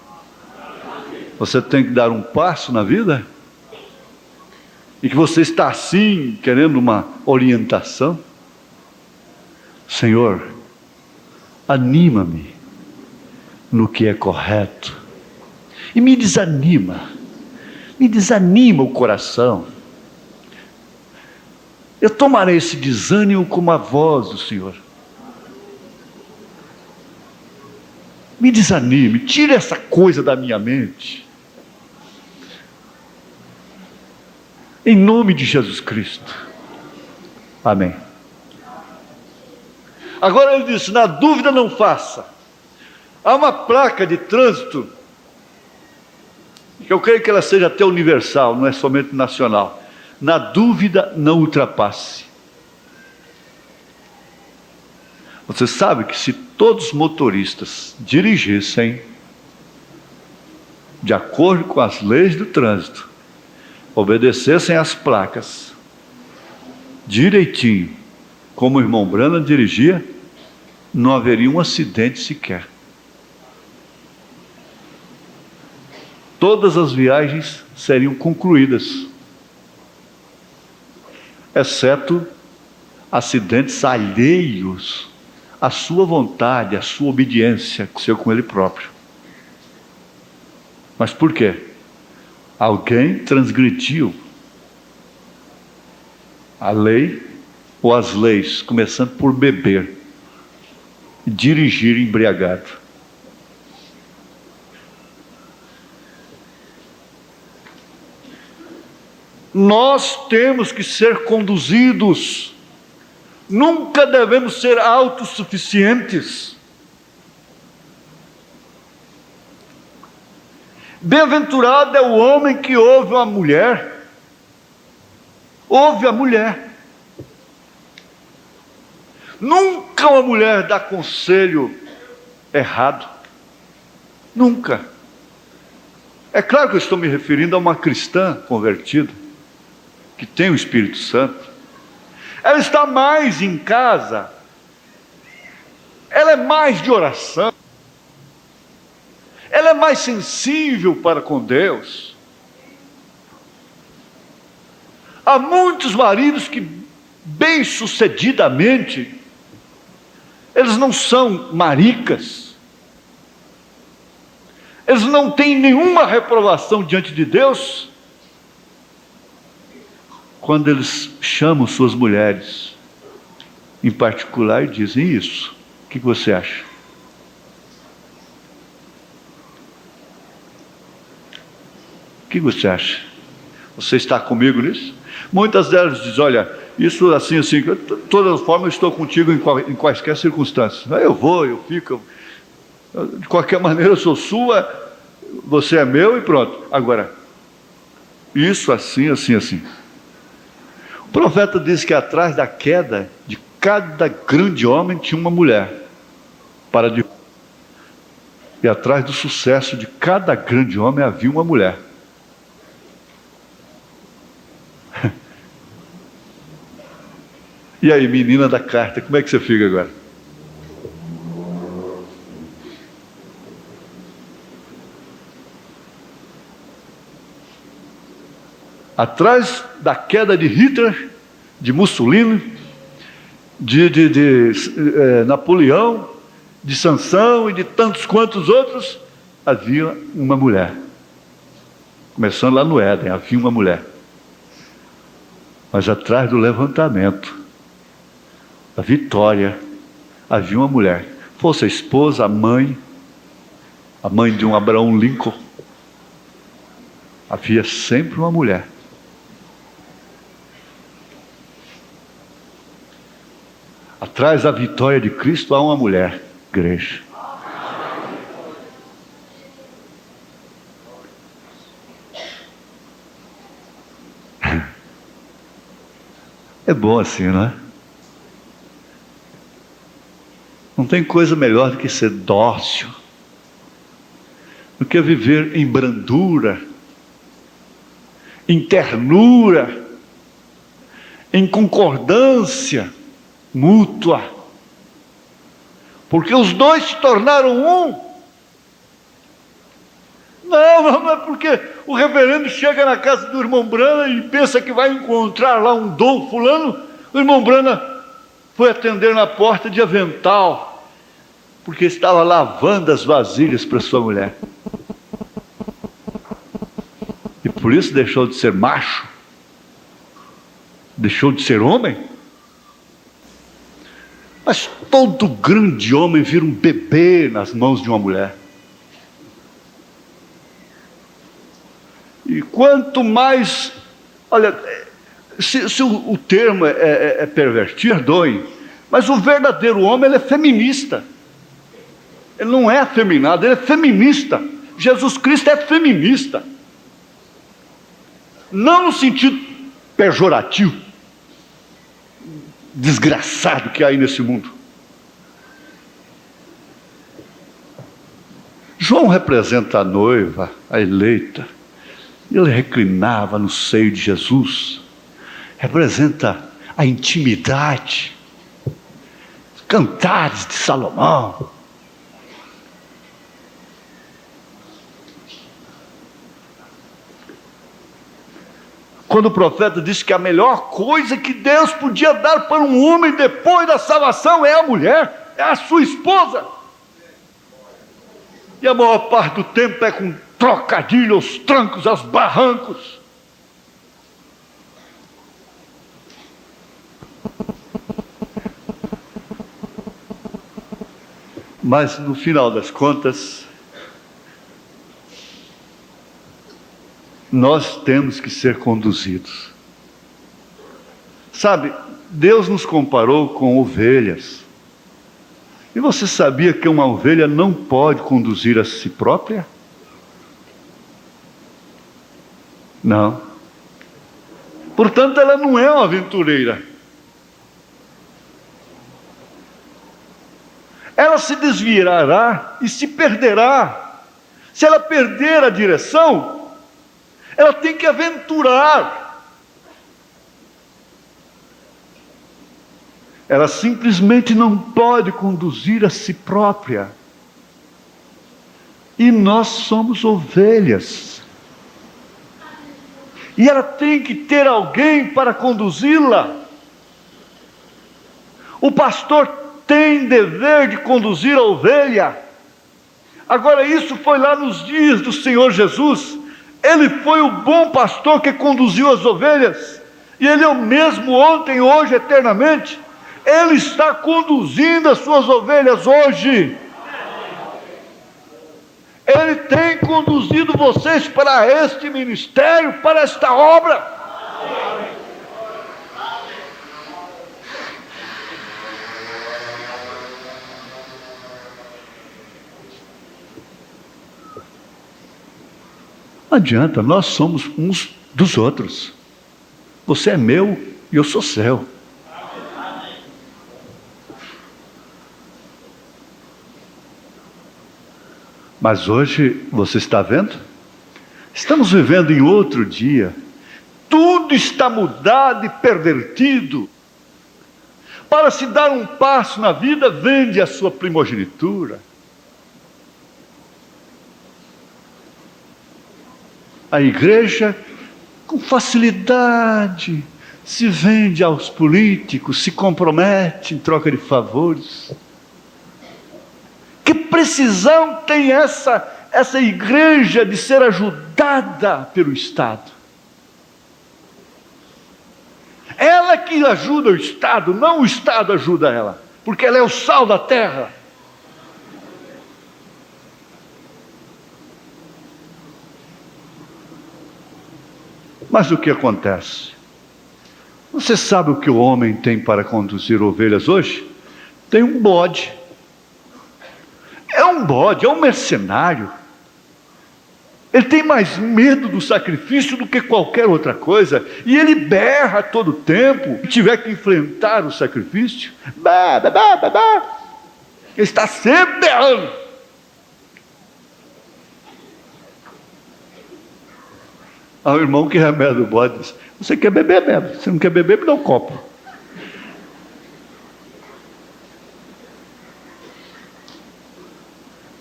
Você tem que dar um passo na vida? E que você está assim, querendo uma orientação? Senhor, anima-me no que é correto. E me desanima o coração. Eu tomarei esse desânimo como a voz do Senhor. Me desanime, tire essa coisa da minha mente. Em nome de Jesus Cristo. Amém. Agora ele disse, na dúvida não faça. Há uma placa de trânsito, que eu creio que ela seja até universal, não é somente nacional. Na dúvida não ultrapasse. Você sabe que se todos os motoristas dirigissem de acordo com as leis do trânsito, obedecessem às placas direitinho, como o irmão Branham dirigia, não haveria um acidente sequer. Todas as viagens seriam concluídas, exceto acidentes alheios à sua vontade, à sua obediência, com ele próprio. Mas por quê? Alguém transgrediu a lei ou as leis, começando por beber e dirigir embriagado. Nós temos que ser conduzidos, nunca devemos ser autossuficientes. Bem-aventurado é o homem que ouve a mulher, ouve a mulher. Nunca uma mulher dá conselho errado, nunca. É claro que eu estou me referindo a uma cristã convertida, que tem o Espírito Santo. Ela está mais em casa, ela é mais de oração, ela é mais sensível para com Deus. Há muitos maridos que, bem-sucedidamente, eles não são maricas, eles não têm nenhuma reprovação diante de Deus, quando eles chamam suas mulheres, em particular, e dizem isso. O que você acha? O que você acha? Você está comigo nisso? Muitas delas dizem, olha, isso assim, de todas as formas eu estou contigo em quaisquer circunstâncias. Aí eu vou, eu fico, de qualquer maneira eu sou sua, você é meu e pronto. Agora, isso assim. O profeta diz que atrás da queda de cada grande homem tinha uma mulher, e atrás do sucesso de cada grande homem havia uma mulher. E aí, menina da carta, como é que você fica agora? Atrás da queda de Hitler, de Mussolini, de Napoleão, de Sansão e de tantos quantos outros, havia uma mulher. Começando lá no Éden, havia uma mulher. Mas atrás do levantamento, a vitória, havia uma mulher. Fosse a esposa, a mãe de um Abraão Lincoln, havia sempre uma mulher. Atrás da vitória de Cristo há uma mulher, igreja. É bom assim, não é? Não tem coisa melhor do que ser dócil, do que viver em brandura, em ternura, em concordância mútua, porque os dois se tornaram um. Não é porque o reverendo chega na casa do irmão Brana e pensa que vai encontrar lá um dom fulano. O irmão Brana foi atender na porta de avental, porque estava lavando as vasilhas para sua mulher, e por isso deixou de ser macho, deixou de ser homem. Mas todo grande homem vira um bebê nas mãos de uma mulher. E quanto mais, olha, se o termo é pervertido, perdoem, mas o verdadeiro homem, ele é feminista. Ele não é afeminado, ele é feminista. Jesus Cristo é feminista. Não no sentido pejorativo, desgraçado que há aí nesse mundo. João representa a noiva, a eleita. Ele reclinava no seio de Jesus. Representa a intimidade, cantares de Salomão. Quando o profeta disse que a melhor coisa que Deus podia dar para um homem depois da salvação é a mulher, é a sua esposa. E a maior parte do tempo é com trocadilhos, aos trancos, aos barrancos. Mas no final das contas, nós temos que ser conduzidos. Sabe, Deus nos comparou com ovelhas. E você sabia que uma ovelha não pode conduzir a si própria? Não. Portanto, ela não é uma aventureira. Ela se desviará e se perderá. Se ela perder a direção, ela tem que aventurar. Ela simplesmente não pode conduzir a si própria. E nós somos ovelhas. E ela tem que ter alguém para conduzi-la. O pastor tem dever de conduzir a ovelha. Agora, isso foi lá nos dias do Senhor Jesus. Ele foi o bom pastor que conduziu as ovelhas. E Ele é o mesmo ontem, hoje, eternamente. Ele está conduzindo as suas ovelhas hoje. Ele tem conduzido vocês para este ministério, para esta obra. Não adianta, nós somos uns dos outros. Você é meu e eu sou seu. Mas hoje, você está vendo? Estamos vivendo em outro dia. Tudo está mudado e pervertido. Para se dar um passo na vida, vende a sua primogenitura. A igreja, com facilidade, se vende aos políticos, se compromete em troca de favores. Que precisão tem essa igreja de ser ajudada pelo Estado? Ela que ajuda o Estado, não o Estado ajuda ela, porque ela é o sal da terra. Mas o que acontece? Você sabe o que o homem tem para conduzir ovelhas hoje? Tem um bode. É um bode, é um mercenário. Ele tem mais medo do sacrifício do que qualquer outra coisa. E ele berra todo o tempo. Se tiver que enfrentar o sacrifício, ele está sempre berrando. Há um irmão que remeda o bode e diz: você quer beber, bebe. Se não quer beber, me dá um copo.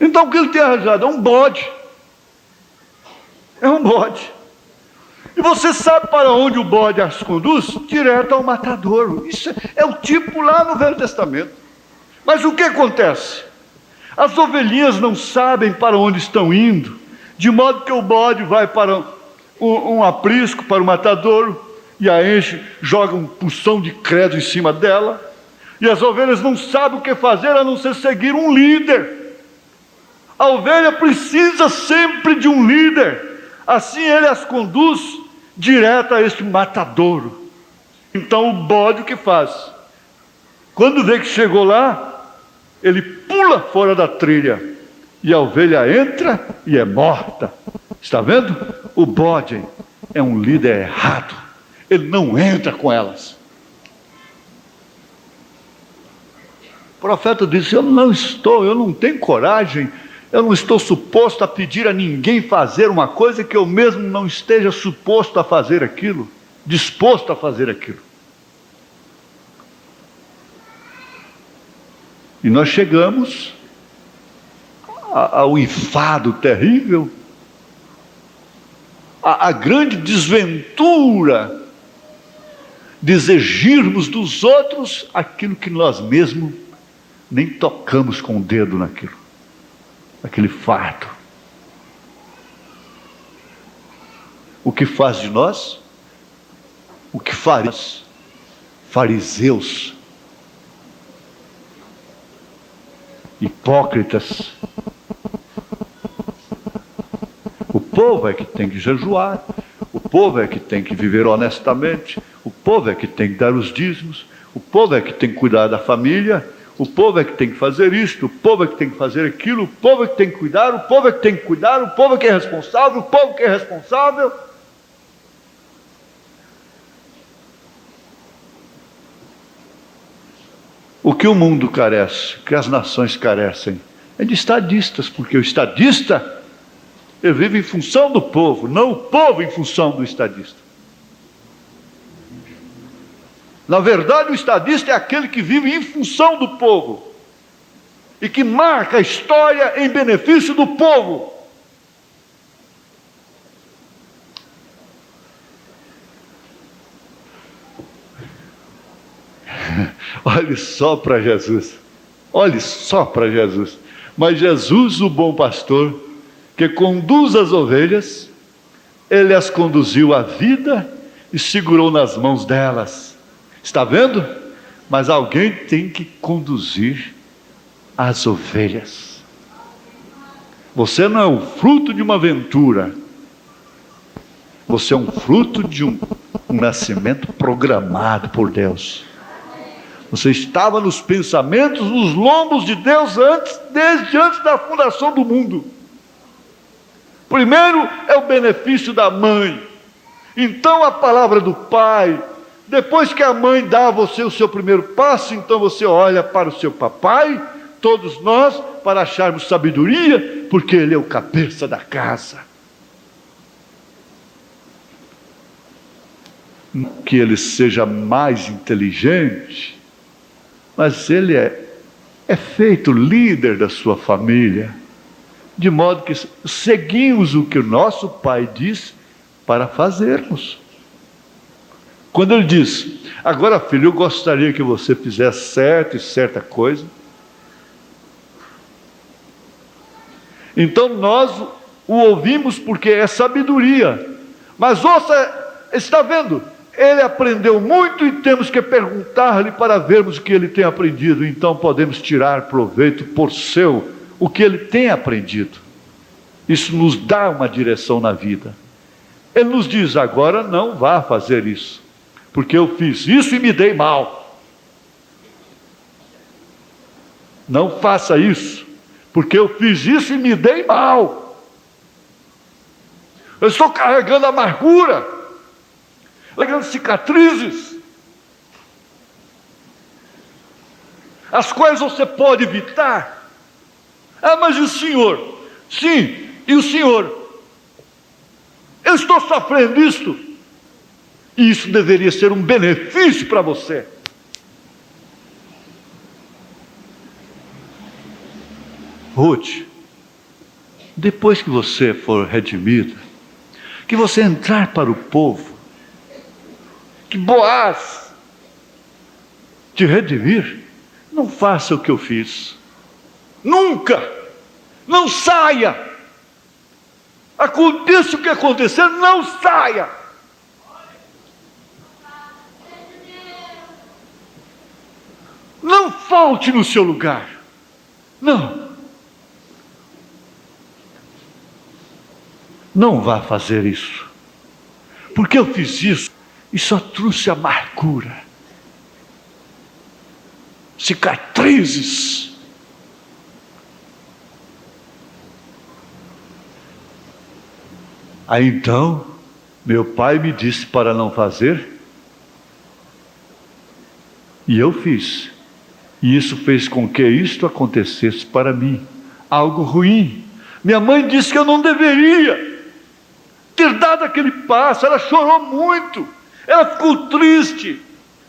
Então o que ele tem arranjado? É um bode. É um bode. E você sabe para onde o bode as conduz? Direto ao matadouro. Isso é o tipo lá no Velho Testamento. Mas o que acontece? As ovelhinhas não sabem para onde estão indo, de modo que o bode vai para um aprisco, para o matadouro, e a enche, joga um porção de credo em cima dela, e as ovelhas não sabem o que fazer a não ser seguir um líder. A ovelha precisa sempre de um líder. Assim ele as conduz direto a este matadouro. Então o bode o que faz? Quando vê que chegou lá, ele pula fora da trilha. E a ovelha entra e é morta. Está vendo? O bode é um líder errado. Ele não entra com elas. O profeta disse: eu não tenho coragem. Eu não estou suposto a pedir a ninguém fazer uma coisa que eu mesmo não esteja suposto a fazer aquilo, disposto a fazer aquilo. E nós chegamos ao enfado terrível, a grande desventura de exigirmos dos outros aquilo que nós mesmos nem tocamos com o dedo naquilo. Aquele fardo. o que faz de nós o que fariseus. Hipócritas. O povo é que tem que jejuar, o povo é que tem que viver honestamente, o povo é que tem que dar os dízimos, o povo é que tem que cuidar da família, o povo é que tem que fazer isto, o povo é que tem que fazer aquilo, o povo é que tem que cuidar, o povo é que tem que cuidar, o povo é que é responsável, o povo que é responsável. O que o mundo carece, o que as nações carecem, é de estadistas, porque o estadista, ele vive em função do povo, não o povo em função do estadista. Na verdade, o estadista é aquele que vive em função do povo e que marca a história em benefício do povo. Olhe só para Jesus, olhe só para Jesus. Mas Jesus, o bom pastor, que conduz as ovelhas, ele as conduziu à vida e segurou nas mãos delas. Está vendo? Mas alguém tem que conduzir as ovelhas. Você não é o fruto de uma aventura. Você é um fruto de um nascimento programado por Deus. Você estava nos pensamentos, nos lombos de Deus desde antes da fundação do mundo. Primeiro é o benefício da mãe, então a palavra do pai. Depois que a mãe dá a você o seu primeiro passo, então você olha para o seu papai, todos nós, para acharmos sabedoria, porque ele é o cabeça da casa. Não que ele seja mais inteligente, mas ele é feito líder da sua família, de modo que seguimos o que o nosso pai diz para fazermos. Quando ele diz: agora filho, eu gostaria que você fizesse certa e certa coisa, então nós o ouvimos porque é sabedoria. Mas ouça, está vendo? Ele aprendeu muito e temos que perguntar-lhe para vermos o que ele tem aprendido. Então podemos tirar proveito por o que ele tem aprendido. Isso nos dá uma direção na vida. Ele nos diz: agora não vá fazer isso, porque eu fiz isso e me dei mal. Não faça isso, porque eu fiz isso e me dei mal. Eu estou carregando amargura, carregando cicatrizes. As quais você pode evitar. Ah, mas e o senhor? Sim, e o senhor? Eu estou sofrendo isto, e isso deveria ser um benefício para você. Ruth, depois que você for redimida, que você entrar para o povo, que Boaz te redimir, não faça o que eu fiz. Nunca! Não saia! Aconteça o que acontecer, não saia! Não falte no seu lugar. Não. Não vá fazer isso. Porque eu fiz isso e só trouxe amargura, cicatrizes. Aí então, meu pai me disse para não fazer, e eu fiz. E isso fez com que isto acontecesse para mim, algo ruim. Minha mãe disse que eu não deveria ter dado aquele passo. Ela chorou muito, ela ficou triste,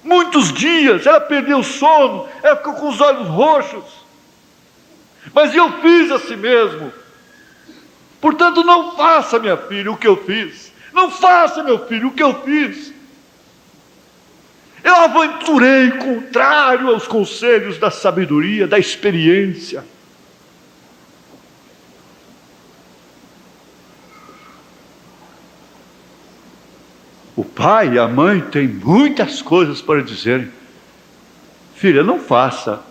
muitos dias, ela perdeu o sono, ela ficou com os olhos roxos. Mas eu fiz a si mesmo. Portanto, não faça, minha filha, o que eu fiz. Não faça, meu filho, o que eu fiz. Eu aventurei contrário aos conselhos da sabedoria, da experiência. O pai e a mãe têm muitas coisas para dizer. Filha, não faça.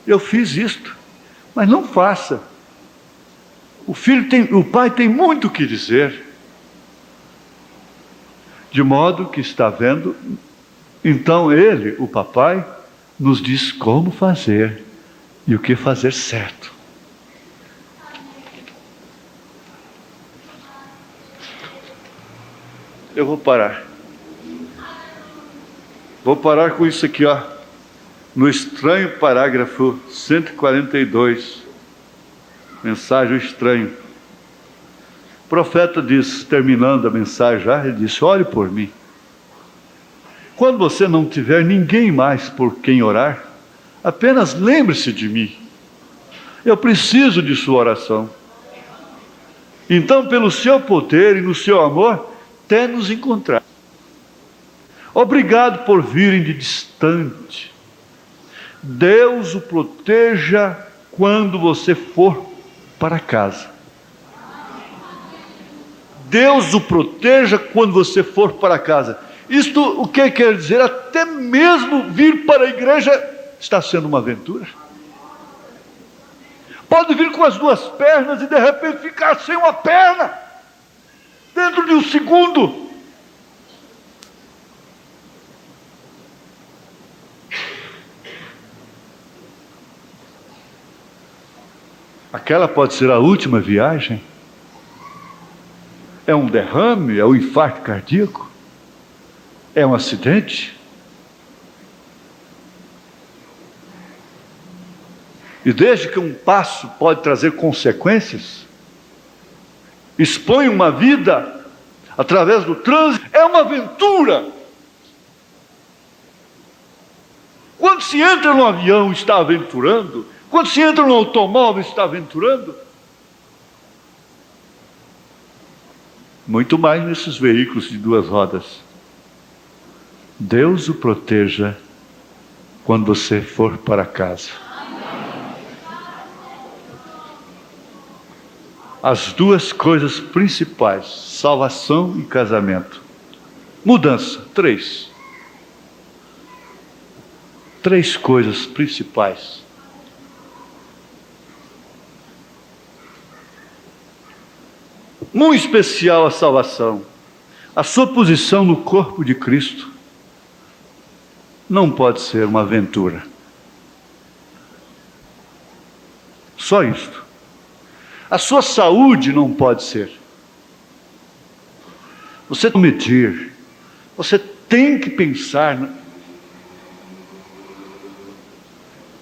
Eu fiz isto, mas não faça. O pai tem muito o que dizer. De modo que está vendo, então ele, o papai, nos diz como fazer e o que fazer certo. Eu vou parar. Vou parar com isso aqui, ó. No estranho parágrafo 142. Mensagem estranho. O profeta diz, terminando a mensagem já, ele disse: ore por mim. Quando você não tiver ninguém mais por quem orar, apenas lembre-se de mim. Eu preciso de sua oração. Então, pelo seu poder e no seu amor, até nos encontrar. Obrigado por virem de distante. Deus o proteja quando você for para casa. Deus o proteja quando você for para casa. Isto o que quer dizer? Até mesmo vir para a igreja está sendo uma aventura. Pode vir com as duas pernas e de repente ficar sem uma perna dentro de um segundo. Aquela pode ser a última viagem. É um derrame, é um infarto cardíaco, é um acidente. E desde que um passo pode trazer consequências, expõe uma vida através do trânsito, é uma aventura. Quando se entra no avião, está aventurando. Quando se entra no automóvel, está aventurando. Muito mais nesses veículos de duas rodas. Deus o proteja quando você for para casa. As duas coisas principais: salvação e casamento. Mudança, 3. 3 coisas principais. Muito especial a salvação. A sua posição no corpo de Cristo não pode ser uma aventura. Só isto. A sua saúde não pode ser. Você tem que medir. Você tem que pensar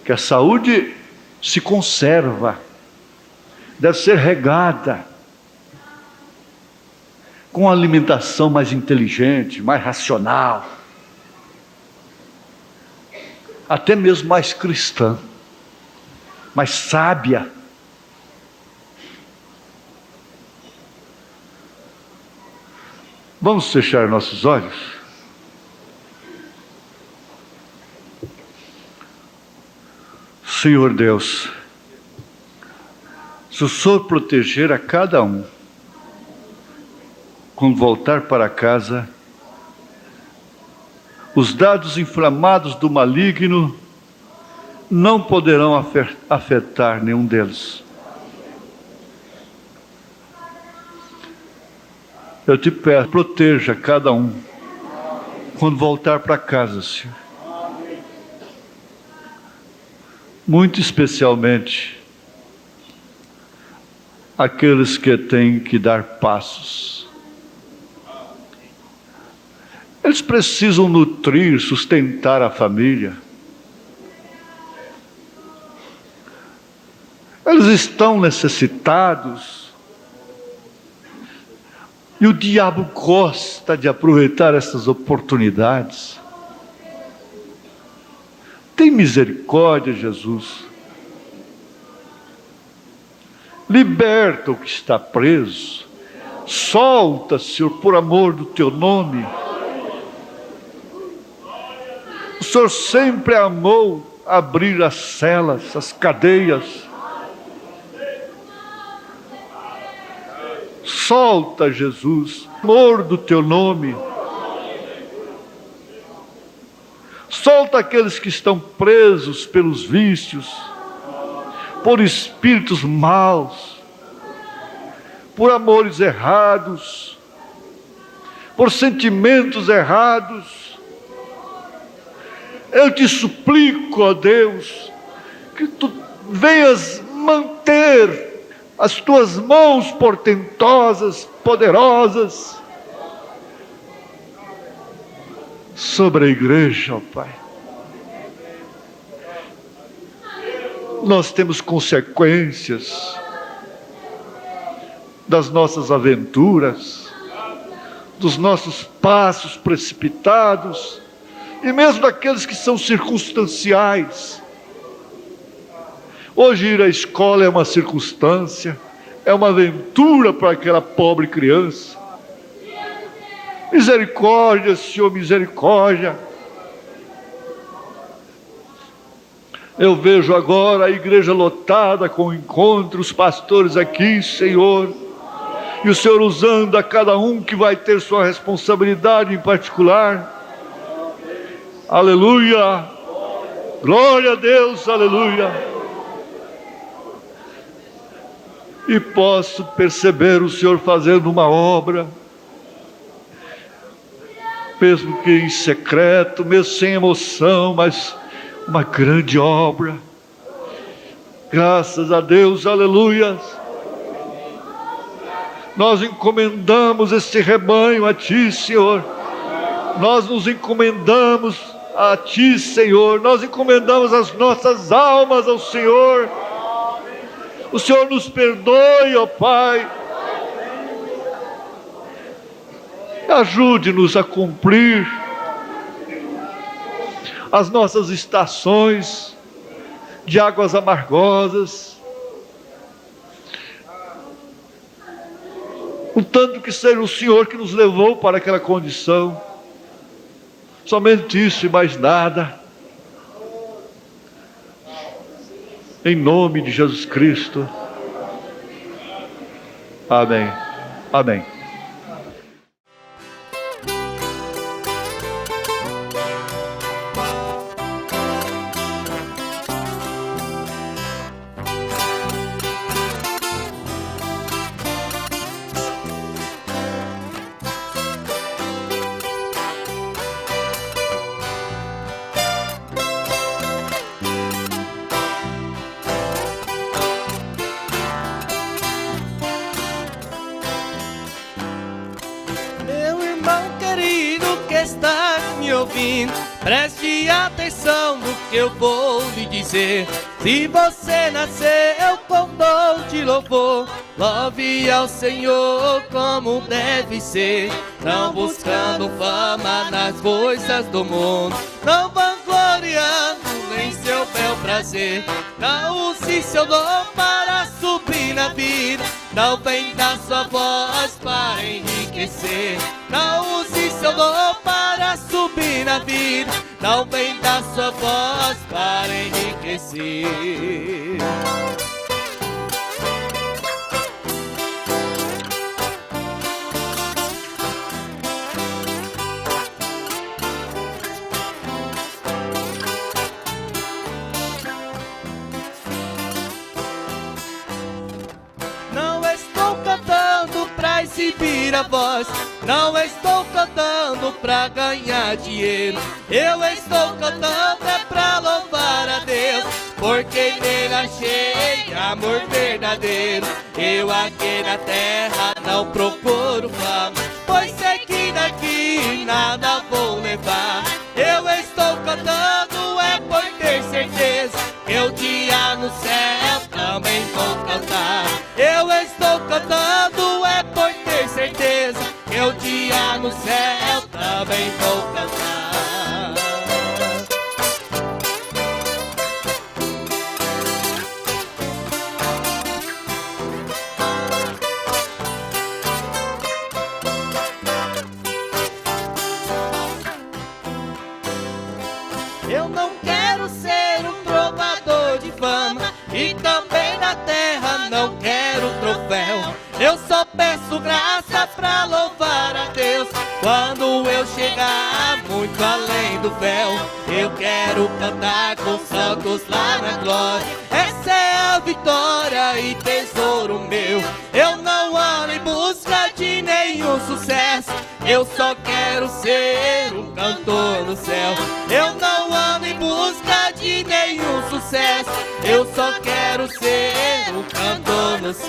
que a saúde se conserva, deve ser regada com alimentação mais inteligente, mais racional, até mesmo mais cristã, mais sábia. Vamos fechar nossos olhos? Senhor Deus, se o Senhor proteger a cada um, quando voltar para casa, os dados inflamados do maligno não poderão afetar nenhum deles. Eu te peço, proteja cada um quando voltar para casa, Senhor. Muito especialmente aqueles que têm que dar passos. Eles precisam nutrir, sustentar a família. Eles estão necessitados. E o diabo gosta de aproveitar essas oportunidades. Tem misericórdia, Jesus. Liberta o que está preso. Solta, Senhor, por amor do teu nome. O Senhor sempre amou abrir as celas, as cadeias. Solta, Jesus, amor do teu nome. Solta aqueles que estão presos pelos vícios, por espíritos maus, por amores errados, por sentimentos errados. Eu te suplico, ó Deus, que tu venhas manter as tuas mãos portentosas, poderosas, sobre a igreja, ó Pai. Nós temos consequências das nossas aventuras, dos nossos passos precipitados, e mesmo daqueles que são circunstanciais. Hoje ir à escola é uma circunstância, é uma aventura para aquela pobre criança. Misericórdia, Senhor, misericórdia. Eu vejo agora a igreja lotada com encontros, pastores aqui, Senhor, e o Senhor usando a cada um que vai ter sua responsabilidade em particular. Aleluia, glória a Deus, aleluia. E posso perceber o Senhor fazendo uma obra, mesmo que em secreto, mesmo sem emoção, mas uma grande obra. Graças a Deus, aleluia. Nós encomendamos este rebanho a Ti, Senhor. Nós nos encomendamos a Ti, Senhor. Nós encomendamos as nossas almas ao Senhor. O Senhor nos perdoe, ó Pai. Ajude-nos a cumprir as nossas estações de águas amargosas, o tanto que seja o Senhor que nos levou para aquela condição. Somente isso e mais nada. Em nome de Jesus Cristo. Amém. Amém. Preste atenção no que eu vou lhe dizer. Se você nasceu com dom de louvor, louve ao Senhor como deve ser, não buscando fama nas coisas do mundo, não vangloriando em seu bel prazer. Não use seu dom para subir na vida, não venda sua voz para enriquecer. Não use seu dom para subir na vida, não venda sua voz para enriquecer. Não estou cantando pra exibir a voz, não estou cantando pra ganhar dinheiro. Eu estou cantando é pra louvar a Deus, porque nele achei amor verdadeiro. Eu aqui na terra não procuro fama, pois sei que daqui nada vou levar. Eu estou cantando é por ter certeza que um dia no céu também vou cantar. Eu estou cantando é por ter certeza que um dia no céu também vou cantar. Eu não quero ser um trovador de fama, e também na terra não quero troféu. Eu só peço graça pra louvar a Deus. Quando eu chegar muito além do véu, eu quero quero cantar com santos lá na glória. Essa é a vitória e tesouro meu. Eu não ando em busca de nenhum sucesso, eu só quero ser um cantor no céu. Eu não ando em busca de nenhum sucesso, eu só quero ser um cantor no céu.